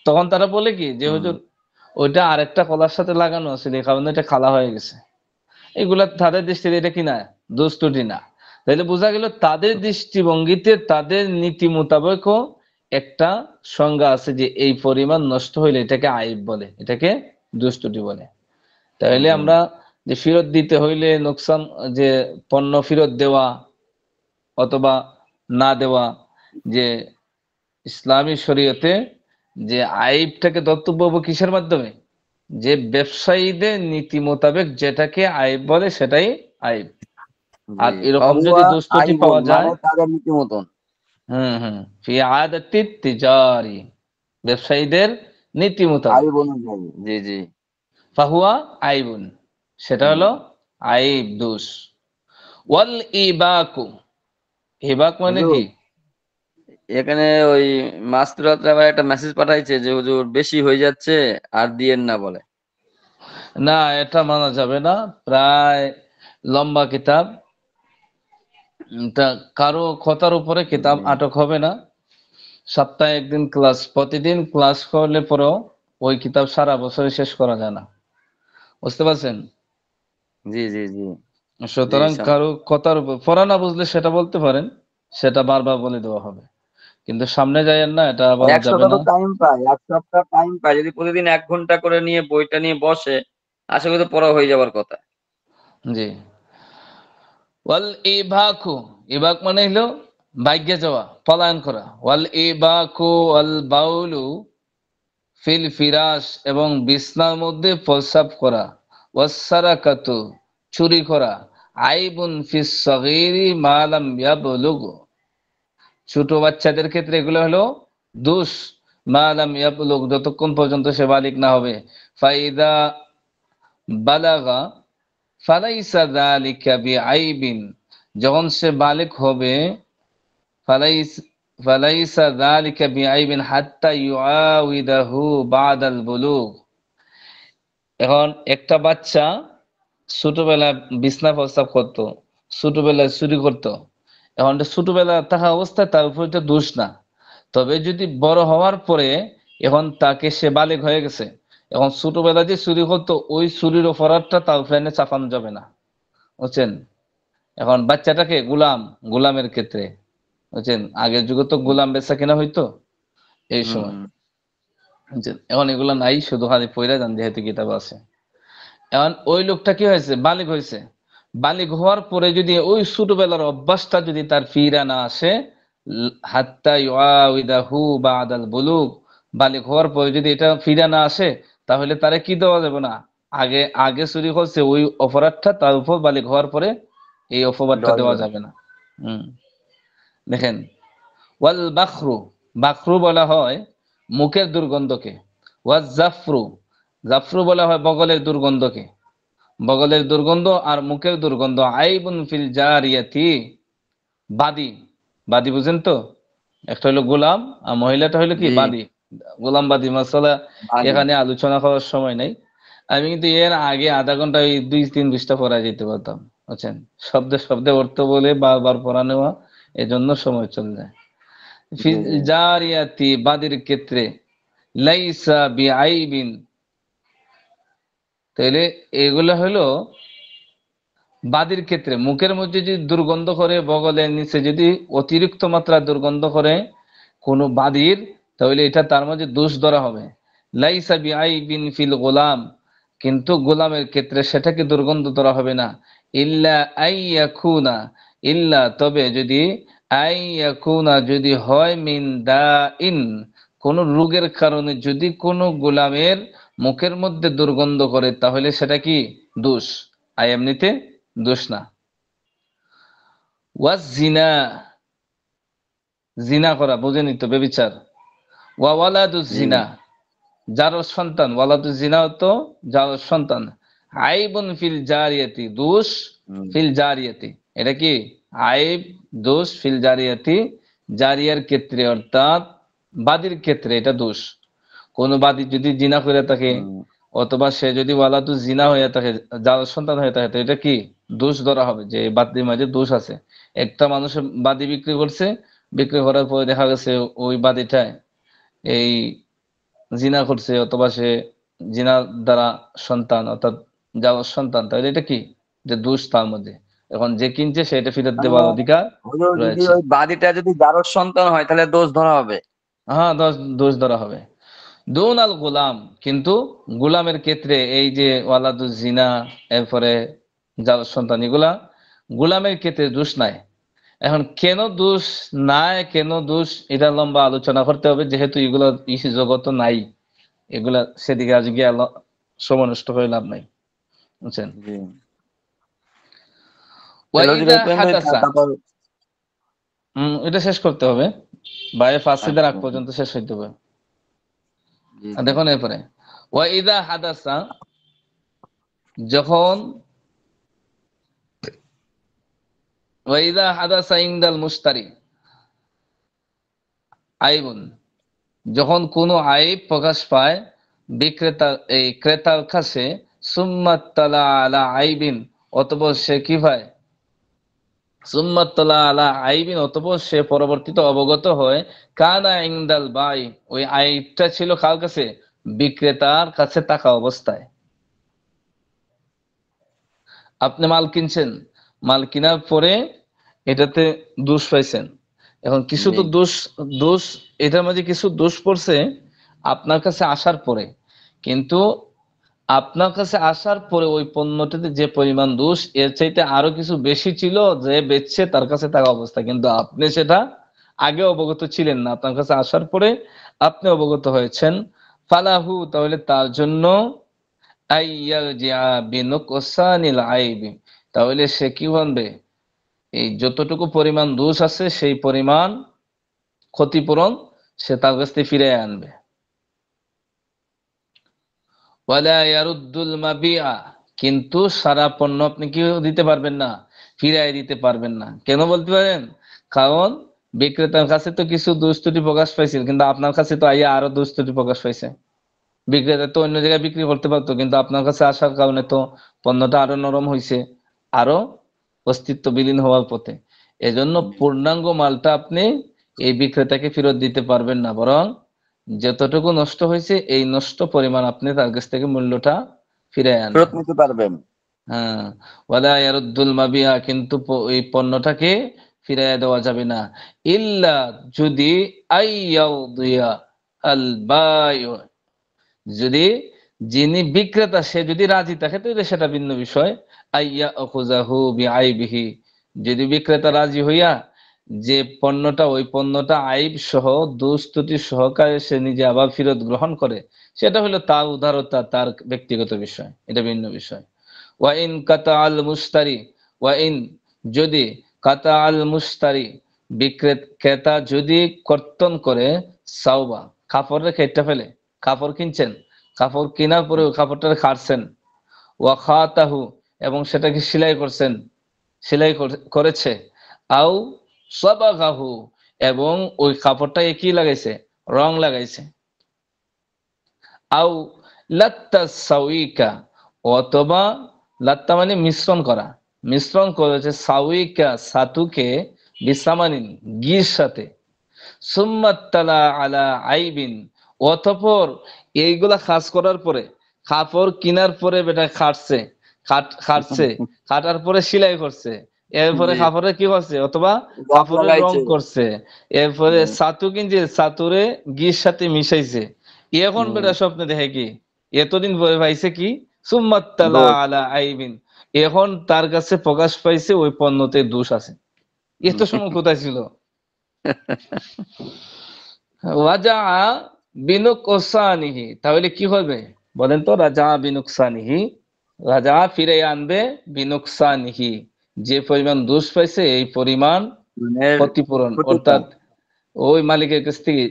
তখন তারা বলে কি যে হুজুর ওইটা আরেকটা কলার সাথে লাগানো আছে, এই কারণে এটা খালা হয়ে গেছে। এগুলা তাদের দৃষ্টিতে এটা কি না, দোষ ত্রুটি না। তাহলে বোঝা গেল তাদের দৃষ্টিভঙ্গিতে তাদের নীতি মোতাবেকও একটা সংজ্ঞা আছে যে এই পরিমাণ নষ্ট হইলে এটাকে আইব বলে, এটাকে দোষ ত্রুটি বলে। তাহলে আমরা যে ফেরত দিতে হইলে নোকসান, যে পণ্য ফেরত দেওয়া অথবা না দেওয়া, যে ইসলামী শরীয়তে যে আইবটাকে দত্তব্য হবো কিসের মাধ্যমে, যে ব্যবসায়ীদের নীতি মোতাবেক যেটাকে আইব বলে সেটাই আইব। আর এরকম যদি দোষ ত্রুটি পাওয়া যায়,
মানে তাদের নীতি মতন।
ফি আদাতি তিজারি, ব্যবসায়ীদের নীতি মোতাবেক,
আইব অনুযায়ী, জি জি।
ফাহুয়া আইবুন, সেটা হলো আইব, দোষ। ওয়াল ইবাকু, ইবাক মানে
হুজুর,
কি?
এখানে ওই মাস্তুরাত আবার একটা মেসেজ পাঠাইছে যে হুজুর বেশি হয়ে যাচ্ছে আর দিয়েন না বলে।
না, এটা মানা যাবে না, প্রায় লম্বা কিতাব, তা কারো কথার উপরে কিতাব
জি
আটক হবে না। সপ্তাহে একদিন ক্লাস, প্রতিদিন ক্লাস করলে পরেও ওই কিতাব সারা বছরে শেষ করা যায় না, বুঝতে পারছেন?
জি জি জি জি
সুতরাং কারো কথার উপর পড়া না বুঝলে সেটা বলতে পারেন, সেটা বারবার বলে দেওয়া হবে, কিন্তু সামনে যাইয়েন না, এটা বলা
এক
যাবে
সপ্তাহ
না।
তো টাইম পায়, এক সপ্তাহ টাইম পায়, যদি প্রতিদিন 1 ঘন্টা করে নিয়ে বইটা নিয়ে বসে, আশা করি তো পড়া হয়ে যাবার কথা।
জি। ওয়াল ইবাকু, ইবাক মানে হলো ভাগ্যে যাওয়া, পলায়ন করা। ওয়াল ইবাকু ওয়াল বাউলু ফিল ফিরাস, এবং বিছনার মধ্যে প্রস্রাব করা। ওয়াসসারাকাতু, চুরি করা। আইবুন ফিস সগীরি মা লাম ইয়াবলুগ, ছোট বাচ্চাদের ক্ষেত্রে এগুলো হলো দোষ। মা লাম ইয়াবলুগ, যতক্ষণ পর্যন্ত সে বালিগ না হবে। ফাইদা বালাগা ফালাইসা যালিকা বিআইবিন, যখন সে বালিগ হবে, ফালাইস ফালাইসা যালিকা বিআইবিন হাত্তা ইউআউইদাহু বাদাল বুলুগ। এখন একটা বাচ্চা ছোটবেলায় বিছনা প্রস্রাব করতো, ছোটবেলায় চুরি করতো, এখন ছোটবেলা থাকা অবস্থায় তার উপর এটা দোষ না। তবে যদি বড় হওয়ার পরে এখন তাকে, সে বালেগ হয়ে গেছে, এখন ছোটবেলা যে চুরি করতো ওই চুরির অপরাধটা তার উপরে এনে চাপানো যাবে না, বুঝছেন? এখন বাচ্চাটাকে গোলামের ক্ষেত্রে, বুঝছেন, আগের যুগে তো গোলাম বেচা কেনা হইতো এই সময়,
হুম
বুঝছেন? এখন এগুলো নাই, শুধু খালি পয়রা যান যেহেতু কিতাব আছে। এখন ওই লোকটা কি হয়েছে, বালিগ হয়েছে, বালিগ হওয়ার পরে যদি ওই ছোটবেলার অভ্যাসটা যদি তার ফিরা না আসে, হাত্তা ইউআউইদাহু বাদাল বুলুগ, বালিগ হওয়ার পরে যদি এটা ফিরা না আসে, তাহলে তারে কি দেওয়া যাবে না, আগে আগে চুরি করছে ওই অপরাধটা তার উপর বালিগ হওয়ার পরে এই অপবাদটা দেওয়া যাবে না। হম দেখেন, ওয়াল বাখরু, বাখরু বলা হয় মুখের দুর্গন্ধকে। ওয়াজ জাফরু, জাফরু বলা হয় বগলের দুর্গন্ধকে, বগলের দুর্গন্ধ আর মুখের দুর্গন্ধ। আইবুন ফিল জারিয়াতি, বাদী, বাদী বুঝেন তো, একটা হলো গোলাম আর মহিলাটা হলো কি
জি
বাদী। গোলাম বাদী মাসালা
বাদী।
এখানে আলোচনা করার সময় নাই, আমি কিন্তু এর আগে আধা ঘন্টা ওই 2-3 পৃষ্ঠা পড়া যেতে পারতাম, বুঝছেন? শব্দে শব্দে অর্থ বলে বারবার পড়া নেওয়া, এজন্য সময় চলে যায়।
জি
ফিল
জি
জারিয়াতি, বাদীর ক্ষেত্রে। লাইসা বিআইবিন, তাহলে এগুলো হলো বাদীর ক্ষেত্রে। মুখের মধ্যে যদি দুর্গন্ধ করে, বগলের নিচে যদি অতিরিক্ত মাত্রা দুর্গন্ধ করে কোনো বাদীর, তাহলে এটা তার মধ্যে দোষ ধরা হবে। লাইসা বিআইবিন ফিল গোলাম, কিন্তু গোলামের ক্ষেত্রে সেটাকে দুর্গন্ধ ধরা হবে না। ইল্লা আইয়াকুনা, ইল্লা তবে যদি, আইয়াকুনা যদি হয়, মিন দাইন কোন রোগের কারণে যদি কোনো গোলামের মুখের মধ্যে দুর্গন্ধ করে, তাহলে সেটা কি দোষ, আই এমনিতে দোষ না। ওয়াজ জিনা, জিনা করা বোঝেনি তো, বেবিচার। ওয়া ওয়ালাদুজ
জি
জিনা, যার সন্তান, ওয়ালাদুজ জিনা তো যার সন্তান। আইবুন ফিল জারিয়াতি, দোষ
হুম
ফিল জারিয়াতি, এটা কি আইব, দোষ ফিল জারিয়াতি, জারিয়ার ক্ষেত্রে অর্থাৎ বাদীর ক্ষেত্রে এটা দোষ। কোনো বাদী যদি জিনা করে থাকে অথবা সে যদি ওয়ালাদু জিনা হয়ে থাকে, জাল সন্তান হয়ে থাকে, তো এটা কি দোষ ধরা হবে যে বাদীর মাঝে দোষ আছে। একটা মানুষ বাদী বিক্রি করছে, বিক্রি করার পরে দেখা গেছে ওই বাদীটায় এই জিনা করছে অথবা সে জিনার দ্বারা সন্তান অর্থাৎ জাল সন্তান, তাহলে এটা কি যে দোষ তার মধ্যে। এখন যে কিনছে সে এটা ফেরত দেওয়ার অধিকার
হুজুর, যদি
রয়েছে।
ওই বাদীটা যদি জারজ সন্তান হয় তাহলে দোষ ধরা হবে।
হ্যাঁ, দোষ দোষ ধরা হবে। দুন আল গোলাম, কিন্তু গোলামের ক্ষেত্রে এই যে ওয়ালাদু জিনা, এরপরে জাল সন্তান, এগুলা গোলামের ক্ষেত্রে দোষ নাই। এখন কেন দোষ নাই, কেন দোষ, এটা লম্বা আলোচনা করতে হবে, যেহেতু এগুলা জগৎ নাই, এগুলা সেদিকে আজ গিয়ে সময় নষ্ট করে লাভ নাই, বুঝছেন।
জি। তাহলে হুজুর
ওয়াইদা
এই পর্যন্তই থাক,
হাদাসা,
তারপর
এটা শেষ করতে হবে, বাইরে ফাসিদের আগ
আচ্ছা।
পর্যন্ত শেষ হইতে হবে।
জি
আর
জি।
দেখুন এরপরে ওয়াইদা হাদাসা, যখন ওয়াইদা হাদাসা ইনদাল মুশতারি আইবুন, যখন কোনো আইব প্রকাশ পায় বিক্রেতা এই ক্রেতার কাছে, সুম্মাত তালা আলা আইবিন, অতঃপর সে কি পায়, সুম্মাত তালা আলা আইবিন, অতঃপর সে পরবর্তীতে অবগত হয়, কানা ইনদাল বাই, ওই আইবটা ছিল কার কাছে, বিক্রেতার কাছে থাকা অবস্থায়। আপনি মাল কিনছেন, মাল কেনার পরে এটাতে দোষ পাইছেন। এখন কিছু
জি।
তো দোষ দোষ এটার মাঝে কিছু দোষ পড়ছে আপনার কাছে আসার পরে, কিন্তু আপনার কাছে আসার পরে ওই পণ্যটিতে যে পরিমাণ দোষ, এর চাইতে আরো কিছু বেশি ছিল যে বেচছে তার কাছে থাকা অবস্থা, কিন্তু আপনি সেটা আগে অবগত ছিলেন না, আপনার কাছে আসার পরে আপনি অবগত হয়েছেন। ফালাহু, তাহলে তার জন্য তাহলে সে কি বলবে, এই যতটুকু পরিমাণ দোষ আছে সেই পরিমাণ ক্ষতিপূরণ সে তার কাছ থেকে ফিরে আনবে। ওয়ালা ইয়ারুদ্দুল মাবিআ, কিন্তু সারা পণ্য আপনি কি দিতে পারবেন না, ফিরাই দিতে পারবেন না। কেন বলতে পারেন, কারণ বিক্রেতার কাছে তো কিছু দোষ ত্রুটি প্রকাশ পাইছিল, কিন্তু আপনার কাছে তো আইয়া আরো দোষ ত্রুটি প্রকাশ পাইছে। বিক্রেতা তো অন্য জায়গায় বিক্রি করতে পারতো, কিন্তু আপনার কাছে আসার কারণে তো পণ্যটা আরো নরম হয়েছে, আরো অস্তিত্ব বিলীন হওয়ার পথে। এজন্য পূর্ণাঙ্গ মালটা আপনি এই বিক্রেতাকে ফেরত দিতে পারবেন না, বরং যতটুকু নষ্ট হয়েছে এই নষ্ট পরিমাণ আপনি তার কাছ থেকে মূল্যটা ফিরে
ফেরত
আনবেন।
নিতে পারবেন।
হ্যাঁ, ওয়ালা ইয়ারুদ্দুল মাবিয়া, কিন্তু এই পণ্যটাকে ফিরাইয়া দেওয়া যাবে না, ইল্লা, যদি আইয়াউদিয়া আল বায়ু, যদি যিনি বিক্রেতা সে যদি রাজি থাকে তাহলে সেটা ভিন্ন বিষয়। আইয়া অখুজাহু বিআইবিহি, যদি বিক্রেতা রাজি হইয়া যে পণ্যটা ওই পণ্যটা আইব সহ দোষ ত্রুটি সহকারে সে নিজে আবার ফেরত গ্রহণ করে, সেটা হলো তার উদারতা, তার ব্যক্তিগত বিষয়, এটা ভিন্ন বিষয়। ওয়া ইন কাতা আল মুস্তারি, ওয়া ইন, যদি কাতা আল মুস্তারি, ক্রেতা যদি কর্তন করে, সাওবা, কাপড়ের কেটে ফেলে, কাপড় কিনছেন, কাপড় কেনার পরে ওই কাপড়টা কাটছেন, ওয়া খাতাহু, এবং সেটাকে সেলাই করছেন, সেলাই করেছে, আও সাবাগাহু, এবং ওই কাপড়টাকে কি লাগাইছে, রং লাগাইছে, আও লাত্তা সাউইকা, অথবা লাত্তা মানে মিশ্রণ করা, মিশ্রণ করেছে সাউইকা সাতুকে বিসামানিন ঘির সাথে, সুম্মাত্তালা আলা আইবিন, অতঃপর এইগুলা কাজ করার পরে, কাপড় কেনার পরে বেটা খাটছে, খাটছে, কাটার পরে সেলাই করছে, এরপরে
জি।
কাপড়ে কি করছে, অথবা
রং
কাপড়ের রং
লাগাইছে।
করছে, এরপরে
জি।
ছাতু কিনছে, ছাতুরে ঘির সাথে মিশাইছে, এখন বেটা স্বপ্নে দেখে কি, এতদিন পরে পাইছে কি, সুম্মাত্তালা
দোষ।
আলা আইবিন, এখন তার কাছে প্রকাশ পাইছে ওই পণ্যতে দোষ আছে। এত সময় কোথায় ছিল। রাজা বিনুকসানিহি, তাহলে কি হবে বলেন তো, রাজা বিনুকসানিহি, রাজা ফিরে আনবে বিনুকসানিহি, যে পরিমাণ দোষ পাইছে এই পরিমাণ
মানে
ক্ষতিপূরণ,
ক্ষতিটা।
অর্থাৎ ওই মালিকের কাছ থেকে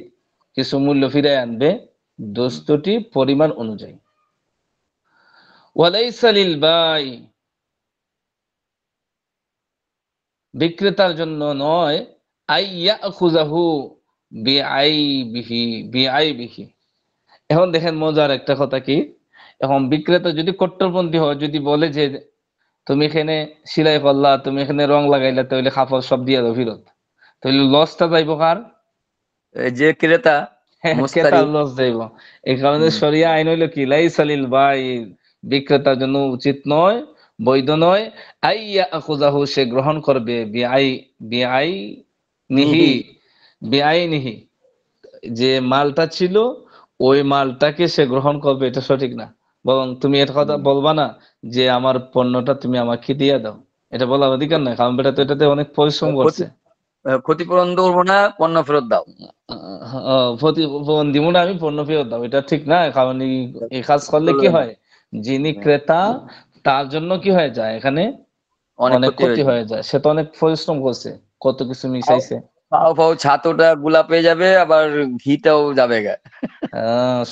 কিছু মূল্য ফিরে আনবে দোষটি পরিমাণ অনুযায়ী। ওয়ালাইসা লিল বাই, বিক্রেতার জন্য নয়, আইয়াখুযাহু বিআইবিহি, বিআইবিহি, এখন দেখেন মজার একটা কথা কি, এখন বিক্রেতা যদি কট্টরপন্থী হয়, যদি বলে যে তুমি এখানে সেলাই করলা, তুমি এখানে রং লাগাইলা, তাহলে কাপড় সব দিয়ে দাও ফেরত, তাহলে লসটা যাইব কার?
এই যে ক্রেতা মুস্তারি।
ক্রেতার লস যাইব। এই কারণে
হুম।
শরিয়া আইন হইলো কি, লাইসালিল বাই, বিক্রেতার জন্য উচিত নয়, বৈধ নয়, আইয়া আখুজাহু, সে গ্রহণ করবে, বিআই নিহি,
নিহি।
বিআই নিহি, যে মালটা ছিল ওই মালটাকে সে গ্রহণ করবে, এটা সঠিক না। বরং তুমি এটা কথা বলবা না যে আমার পণ্যটা তুমি আমাকে দিয়ে দাও, এটা বলার অধিকার নাই, কারণ বেটা তো এটাতে অনেক পরিশ্রম
ক্ষতি
করছে।
ক্ষতিপূরণ দেবো না, পণ্য ফেরত দাও।
প্রতিফলন দিব না, আমি পণ্য ফেরত দাও, এটা ঠিক না। কারণ এই কাজ করলে কি হয়, যিনি ক্রেতা তার জন্য কি হয়ে যায়, এখানে
অনেক
অনেক
ক্ষতি
ক্ষতি
হয়ে
হয়ে যায়। সে তো অনেক পরিশ্রম করছে, কত কিছু
যায়।
মিশাইছে।
পাও পাও ছাতুটা গোলাপ হয়ে যাবে, আবার ঘিটাও যাবে গা।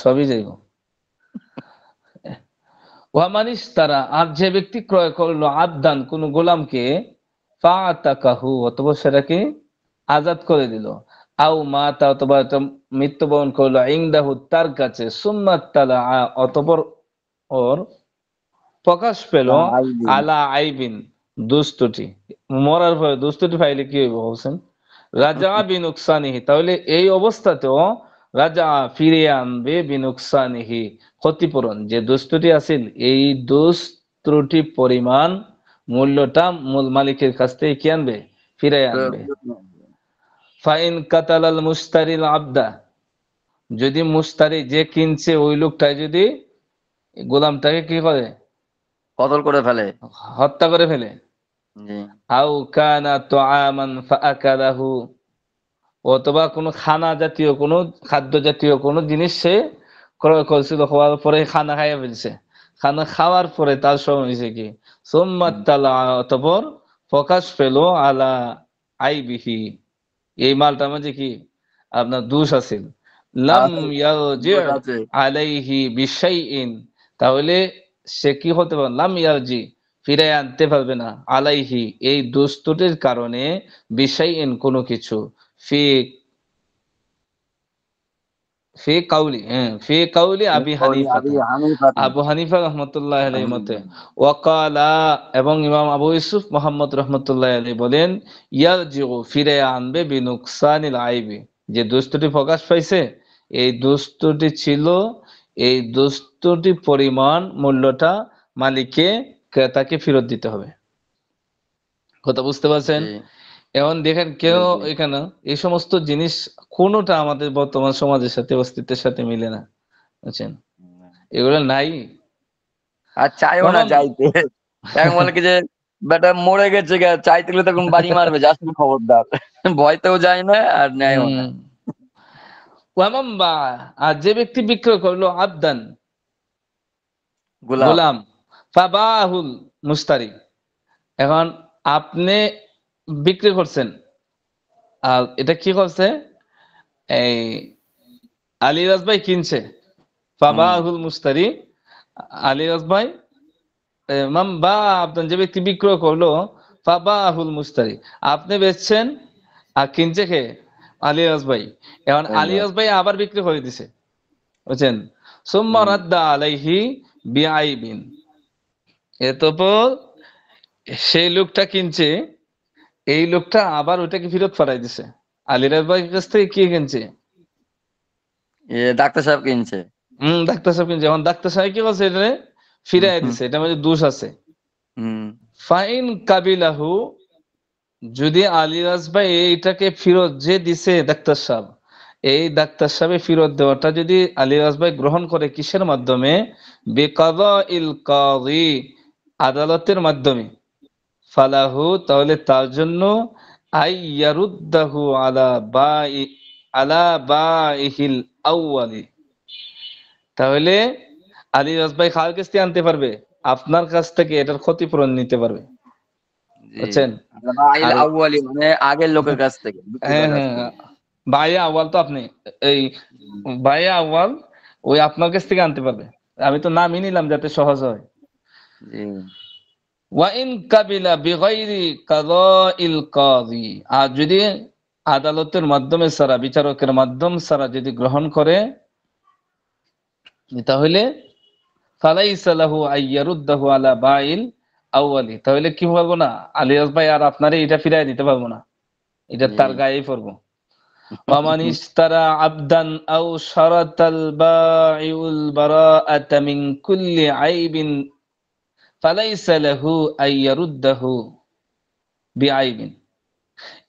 সবই যাইব। ওয়ামানিস তারা, আর যে ব্যক্তি ক্রয় করলো আবদান, কোন গোলামকে, ফাআতাকাহু, অথবা সেটাকে আজাদ করে দিল, আও মাতা, অথবা এটা মৃত্যুবরণ করলো, ইনদাহু, তার কাছে, সুম্মাত তালা, অতঃপর ওর প্রকাশ পেল, আলা আইবিন, দুষ্টটি, মরার পরে দুষ্টটি পাইলে কি হইব বলছেন, রাজা বিনুকসানিহি, তাহলে এই অবস্থাতেও রাজা ফিরে আনবে, বিনুকসানিহি, ক্ষতিপূরণ, যে দুষ্টটি আছিল এই দোষ ত্রুটি পরিমাণ মূল্যটা মূল মালিকের কাছ থেকে কি আনবে, ফিরে আনবে। ফাইন কাতালাল মুস্তারিল আবদা, যদি মুস্তারি, যে কিনছে ওই লোকটাই যদি গোলামটাকে কি করে,
কতল করে ফেলে।
হত্যা করে ফেলে,
জি।
আও কানা তুআমান ফাআকালাহু, অথবা কোনো খানা জাতীয়, কোনো খাদ্য জাতীয় কোনো জিনিস সে ক্রয় করেছিল, হওয়ার পরে খানা খাইয়া ফেলছে, খানা খাওয়ার পরে তার সময় হয়েছে কি, সুম্মাত তালা, অতঃপর প্রকাশ পেল, আলা আইবিহি, এই মালটার মাঝে কি আপনার দোষ আছে, লাম ইয়ারজি
দোষ আছে।
আলাইহি বিশাইইন, তাহলে সে কি হতে পারে, লাম ইয়ারজি, ফিরে আনতে পারবে না, আলাইহি, এই দোষটির কারণে, বিশাইইন, কোনো কিছু, ফি ফি কাউলি, ফি কাউলি আবি হানিফাতা, আবু হানিফা রহমতুল্লাহ আলাইহির মতে, ওয়াকালা, এবং ইমাম আবু ইউসুফ মুহাম্মদ রহমতুল্লাহ আলাইহি বলেন, ইয়ারজিউ, ফিরে আনবে, বিনুকসানিল আইবি, যে দুষ্টটি প্রকাশ পাইছে, এই দুষ্টটি ছিল, এই দুষ্টটি পরিমাণ মূল্যটা মালিককে, ক্রেতাকে ফেরত দিতে হবে। কথা বুঝতে পারছেন?
জি,
এখন দেখেন
জি,
কেউ
জি।
এখানে এই সমস্ত জিনিস কোনোটা আমাদের বর্তমান সমাজের সাথে, অস্তিত্বের সাথে মিলে না, বুঝছেন, এগুলো নাই।
আর চাইও না
ওমাম
চাইতে। এখন বলে কি যে বেটা মরে গেছে গা, চাইতে গেলে তখন বাড়ি মারবে, যাস না খবরদার। ভয়তেও যায় না আর নেয়ও না।
ওয়ামাম বা, আর যে ব্যক্তি বিক্রয় করলো আবদান,
গোলাপ।
গোলাম, ফাবাহুল মুস্তারি, এখন আপনি বিক্রি করছেন, আর এটা কি করছে, এই আলিরাজ ভাই কিনছে, ফাবাহুল মুস্তারি, আলিরাজ ভাই, মাম বা আবদান, যে ব্যক্তি বিক্রয় করলো, ফাবাহুল মুস্তারি, আপনি বেচছেন, আর কিনছে কে, আলিরাজ ভাই, এখন আলিরাজ ভাই আবার বিক্রি করে দিছে, বুঝছেন, সুম্মা রাদ্দা আলাইহি বিআইবিন, এরপর সেই লোকটা কিনছে, এই লোকটা আবার ওটাকে ফেরত পাঠাই দিছে, আলিরাজ ভাইয়ের কাছ থেকে কি কিনছে,
ডাক্তার সাহেব কিনছে।
ডাক্তার সাহেব কিনছে, এখন ডাক্তার সাহেব কি করছে, এটা ফিরাই দিছে, এটা মধ্যে দোষ আছে। ফাইন কাবিলাহু, যদি আলিরাজ ভাই এইটাকে ফেরত যে দিছে ডাক্তার সাহেব, এই ডাক্তার সাহেব ফেরত দেওয়াটা যদি আলিরাজ ভাই গ্রহণ করে, কিসের মাধ্যমে, বিকাদাইল কাযী, আদালতের মাধ্যমে, ফালাহু, তাহলে তার জন্য, আইয়ারুদ্দাহু আলা বাইহিল আউয়ালি, তাহলে আলিরাজ ভাই কার কাছ থেকে আনতে পারবে, আপনার কাছ থেকে এটার ক্ষতিপূরণ নিতে পারবে, বুঝছেন। আর
মানে আগের লোকের কাছ থেকে,
হ্যাঁ
বিক্রেতার কাছ
হ্যাঁ,
থেকে।
বাইয়া আউয়াল তো আপনি, এই বাইয়া আউয়াল ওই আপনার কাছ থেকে আনতে পারবে, আমি তো নামই নিলাম যাতে সহজ হয়।
জি।
ওয়াইন কাবিলা বিগাইরি কাদাইল কাযী, আর যদি আদালতের মাধ্যমে ছাড়া, বিচারকের মাধ্যম ছাড়া যদি গ্রহণ করে, তাহলে ফালাইসা লাহু আইয়ারুদ্দাহু আলা বাইল আউয়ালি, তাহলে কি বলবো না আলিয়াস ভাই আর আপনারে এটা ফিরাই দিতে পারবো না, এটা
জি।
তার গায়েই পড়বো। ওয়ামান ইশতারা আবদান আও শারাতাল বাঈউল বারাআতা মিন কুল্লি আইবিন ফালাইসা লাহু আইয়ারুদ্দাহু বিআইবিন।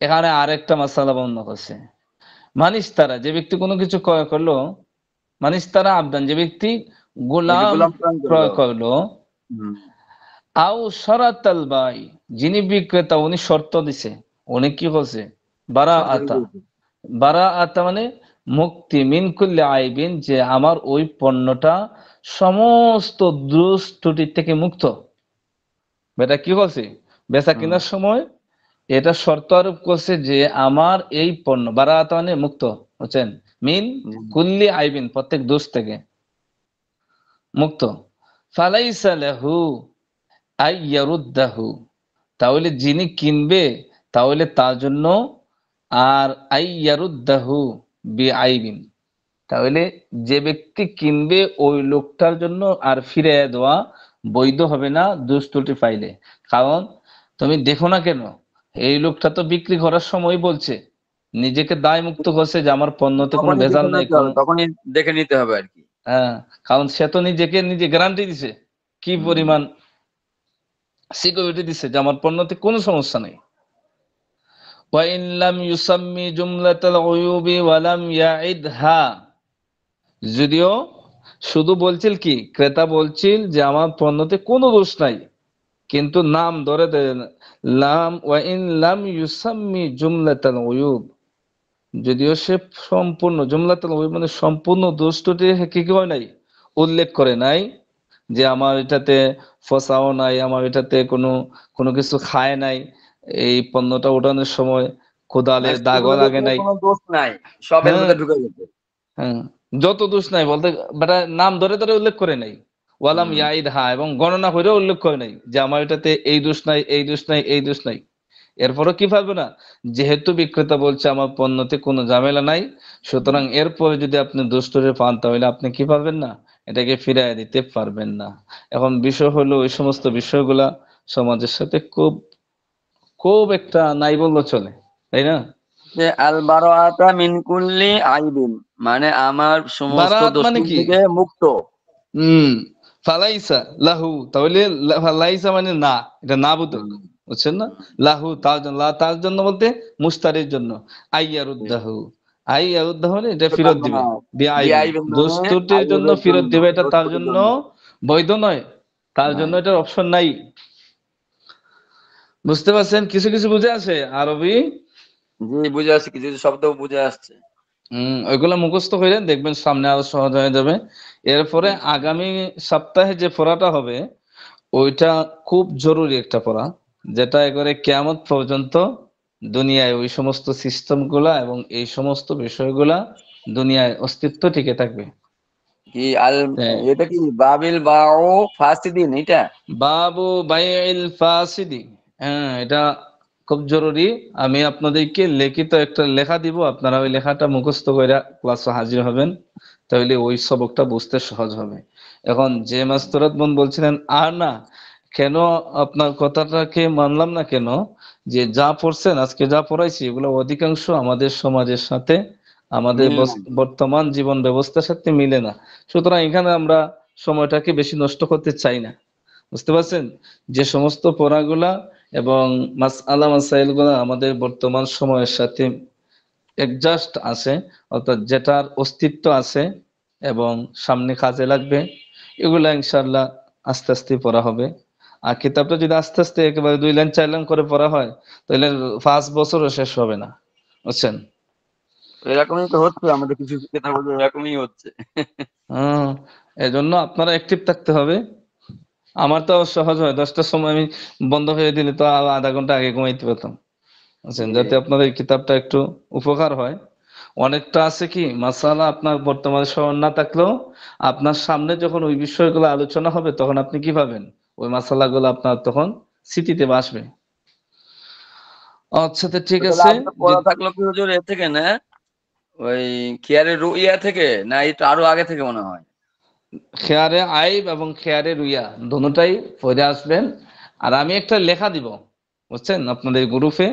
এখানে আরেকটা মাসালা বর্ণনা করছে, মানিস তারা, যে ব্যক্তি কোনো কিছু ক্রয় করলো, মানিস তারা আবদান, যে ব্যক্তি
একটু
গোলাম
গোলাম প্রাণ
ক্রয়
করলো।
করলো,
হুম।
আও শরাতাল বাই, যিনি বিক্রেতা উনি শর্ত দিছে, উনি কি করছে বারা
শর্ত
আতা,
দিয়েছে।
বারা আতা মানে মুক্তি, মিন কুল্লি আইবিন, যে আমার ওই পণ্যটা সমস্ত দোষ ত্রুটি থেকে মুক্ত। এটা কি করছে বেচা
হুম।
কেনার সময় এটা শর্ত আরোপ করছে যে আমার এই পণ্য বারা আতা মানে মুক্ত, বুঝছেন, মিন
জি।
কুল্লি আইবিন প্রত্যেক দোষ থেকে মুক্ত। ফালাইসা লাহু আইয়ারুদ্দাহু, তাহলে যিনি কিনবে তাহলে তার জন্য, আর আইয়ারুদ্দাহু বিআইবিন, তাহলে যে ব্যক্তি কিনবে ওই লোকটার জন্য আর ফিরে দেওয়া বৈধ হবে না দোষ ত্রুটি পাইলে। কারণ তুমি দেখো না কেন, এই লোকটা তো বিক্রি করার সময় বলছে, নিজেকে দায় মুক্ত করছে যে আমার পণ্যতে কোনো
তখনই
ভেজাল
দেখে
নাই
নিতে
কোনো।
হবে, তখনই দেখে নিতে হবে আর কি।
হ্যাঁ, কারণ সে তো নিজেকে নিজে গ্যারান্টি দিছে, কি
হুম।
পরিমাণ সিকিউরিটি দিছে যে আমার পণ্যতে কোনো সমস্যা নেই। ওয়াইন লাম ইউসাম্মি জুমলাতাল উয়ুবি ওয়া লাম ইয়াইদহা, যদিও শুধু বলছিল কি, ক্রেতা বলছিল যে আমার পণ্যতে কোনো দোষ নাই, কিন্তু নাম ধরে দেয় না। লাম ওয়াইন লাম ইউসাম্মি জুমলাতাল উয়ুব, যদিও সে সম্পূর্ণ জুমলাতুল উয়ুব মানে সম্পূর্ণ দোষটি কি কি হয় নাই, উল্লেখ করে নাই, যে আমার এটাতে ফসাও নাই, আমার এটাতে কোনো কোনো কিছু খায় নাই, এই পণ্যটা ওঠানোর সময় কোদালে
মানে শুরু
দাগও লাগে
থেকে
নাই।
কোনো দোষ নাই, সব এর
হ্যাঁ,
মধ্যে ঢুকে গেছে।
হ্যাঁ, যত দোষ নাই বলতে বেটা নাম ধরে ধরে উল্লেখ করে নাই, ওয়ালাম
হুম।
ইয়াইদ হা, এবং গণনা করে উল্লেখ করে নাই যে আমার এটাতে এই দোষ নাই, এই দোষ নাই, এই দোষ নাই। এরপরও কি পারবে না, যেহেতু বিক্রেতা বলছে আমার পণ্যতে কোনো ঝামেলা নাই, সুতরাং এরপরে যদি আপনি দোষরে পান তাহলে আপনি কি পারবেন না, এটাকে ফিরাই দিতে পারবেন না। এখন বিষয় হলো ওই সমস্ত বিষয়গুলা সমাজের সাথে খুব খুব একটা নাই বললে চলে, তাই না?
যে আল বারাআতা মিন কুল্লি আইবিন, মানে আমার সমস্ত
বারাত
দোষ
মানে কি,
থেকে মুক্ত।
হম, ফালাইসা লাহু, তাহলে ফালাইসা মানে না, এটা না বোধক,
হুম।
বুঝছেন না? লাহু তার জন্য, লা তার জন্য বলতে মুস্তারির জন্য, আইয়ারুদ্দাহু, আইয়ারুদ্দাহু মানে এটা
তো তার
ফেরত দিবে,
মানে
বিআইবিন
বিআইবিন মানে
দোষত্রুটির জন্য
আইবের
ফেরত
জন্য,
দিবে, এটা
দোষ
তার
ত্রুটির
জন্য
জন্য
বৈধ নয়, তার
নাই।
জন্য এটার অপশন নাই। বুঝতে পারছেন, কিছু কিছু বুঝে আছে আরবি।
জি, বুঝে আসছে, কিছু কিছু শব্দ বুঝে আসছে।
ওইগুলা মুখস্থ করে দেখবেন সামনে আরো সহজ হয়ে যাবে। এরপরে আগামী সপ্তাহে যে পড়াটা হবে ওইটা খুব জরুরি একটা পড়া, যেটা একেবারে কিয়ামত পর্যন্ত দুনিয়ায় ওই সমস্ত সিস্টেম গুলা এবং এই সমস্ত বিষয়গুলা দুনিয়ায় অস্তিত্ব টিকে থাকবে।
কি আল,
হ্যাঁ,
এটা কি বাবিল বাও ফাসিদিন এটা?
বাবু বাইল ফাসিদি, হ্যাঁ এটা খুব জরুরি। আমি আপনাদেরকে লিখিত একটা লেখা দিব, আপনারা ওই লেখাটা মুখস্থ করে ক্লাসে হাজির হবেন, তাহলে ওই সবকটা বুঝতে সহজ হবে। এখন যে মাস্তরাত বোন বলছিলেন আর না কেন, আপনার কথাটাকে মানলাম না কেন, যে যা পড়ছেন আজকে যা পড়াইছি এগুলো অধিকাংশ আমাদের সমাজের সাথে, আমাদের
মিল নাই।
বর্তমান জীবন ব্যবস্থার সাথে মিলে না। সুতরাং এখানে আমরা সময়টাকে বেশি নষ্ট করতে চাই না, বুঝতে পারছেন? যে সমস্ত পড়াগুলা এবং মাসআলা মাসাইল গুলা আমাদের বর্তমান সময়ের সাথে অ্যাডজাস্ট আছে, অর্থাৎ যেটার অস্তিত্ব আছে এবং সামনে কাজে লাগবে, এগুলা ইনশাআল্লাহ আস্তে আস্তে পড়া হবে। আর কিতাবটা যদি আস্তে আস্তে একেবারে 2 লাইন 4 লাইন করে পড়া হয় তাহলে 5 বছরও শেষ হবে না, বুঝছেন?
এরকমই তো হচ্ছে, আমাদের কিছু কিছু কথা বলতে এরকমই হচ্ছে।
হম, এজন্য আপনারা অ্যাক্টিভ থাকতে হবে। আমার তো সহজ হয়, 10টার সময় আমি বন্ধ হয়ে দিলে তো আধা ঘন্টা আগে ঘুমাইতে পারতাম, বুঝছেন, যাতে আপনাদের এই কিতাবটা একটু উপকার হয়। অনেকটা আছে কি মাসালা আপনার বর্তমানে স্মরণ না থাকলেও আপনার সামনে যখন ওই বিষয়গুলো আলোচনা হবে তখন আপনি কি পাবেন, ওই মাসালাগুলো আপনার তখন স্মৃতিতে আসবে। আচ্ছা, তো ঠিক
তো তাহলে
আছে।
আপনার পড়া থাকলো কি হুজুর এ থেকে না, ওই খিয়ারের রুইয়া থেকে, না এটা আরো আগে থেকে মনে হয়?
খেয়ারে আইব এবং খেয়ারে রুইয়া দোনোটাই পড়ে আসবেন। আর আমি একটা লেখা দিব, বুঝছেন, আপনাদের গ্রুপে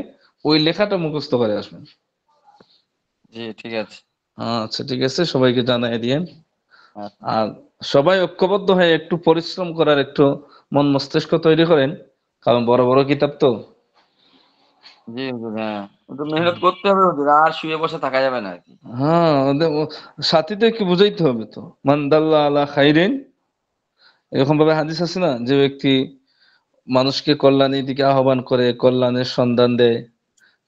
ওই লেখাটা মুখস্থ করে আসবেন।
জি ঠিক আছে।
আচ্ছা ঠিক আছে, সবাইকে জানাই দিয়েন।
আচ্ছা।
আর সবাই ঐক্যবদ্ধ হয়ে একটু পরিশ্রম করার একটু মন মস্তিষ্ক তৈরি করেন, কারণ বড় বড় কিতাব তো।
জি হুজুর, হ্যাঁ একটু মেহনত করতে হবে হুজুর, আর শুয়ে বসে থাকা যাবে না আর কি।
হ্যাঁ, সাথীদেরকে বুঝাইতে হবে তো, মান দাল্লা আলা খাইরিন, এরকম ভাবে হাদিস আছে না, যে ব্যক্তি মানুষকে কল্যাণের দিকে আহ্বান করে, কল্যাণের সন্ধান দেয়,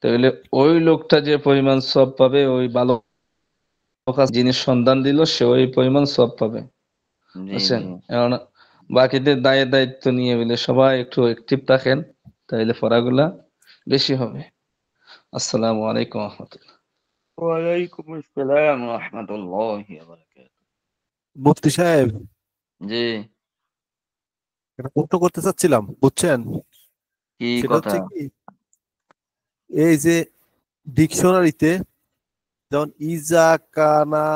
তাহলে ওই লোকটা যে পরিমাণ সওয়াব পাবে, ওই ভালো কাজ জিনিস সন্ধান দিল সে ওই পরিমাণ সওয়াব পাবে,
জি
বুঝছেন।
জি।
এখন বাকিদের দায়িত্ব নিয়ে বলে সবাই একটু অ্যাক্টিভ রাখেন, তাইলে পড়াগুলা বেশি হবে। আসসালামু আলাইকুম ওয়া রাহমাতুল্লাহ।
ওয়ালাইকুম আসসালাম ওয়া রাহমাতুল্লাহি ওয়া বারাকাতুহু।
মুফতি সাহেব,
জি,
একটা প্রশ্ন করতে চাচ্ছিলাম, বুঝছেন?
কি
সেটা
কথা?
হচ্ছে কি, এই যে ডিকশনারিতে যেমন ইজা কানা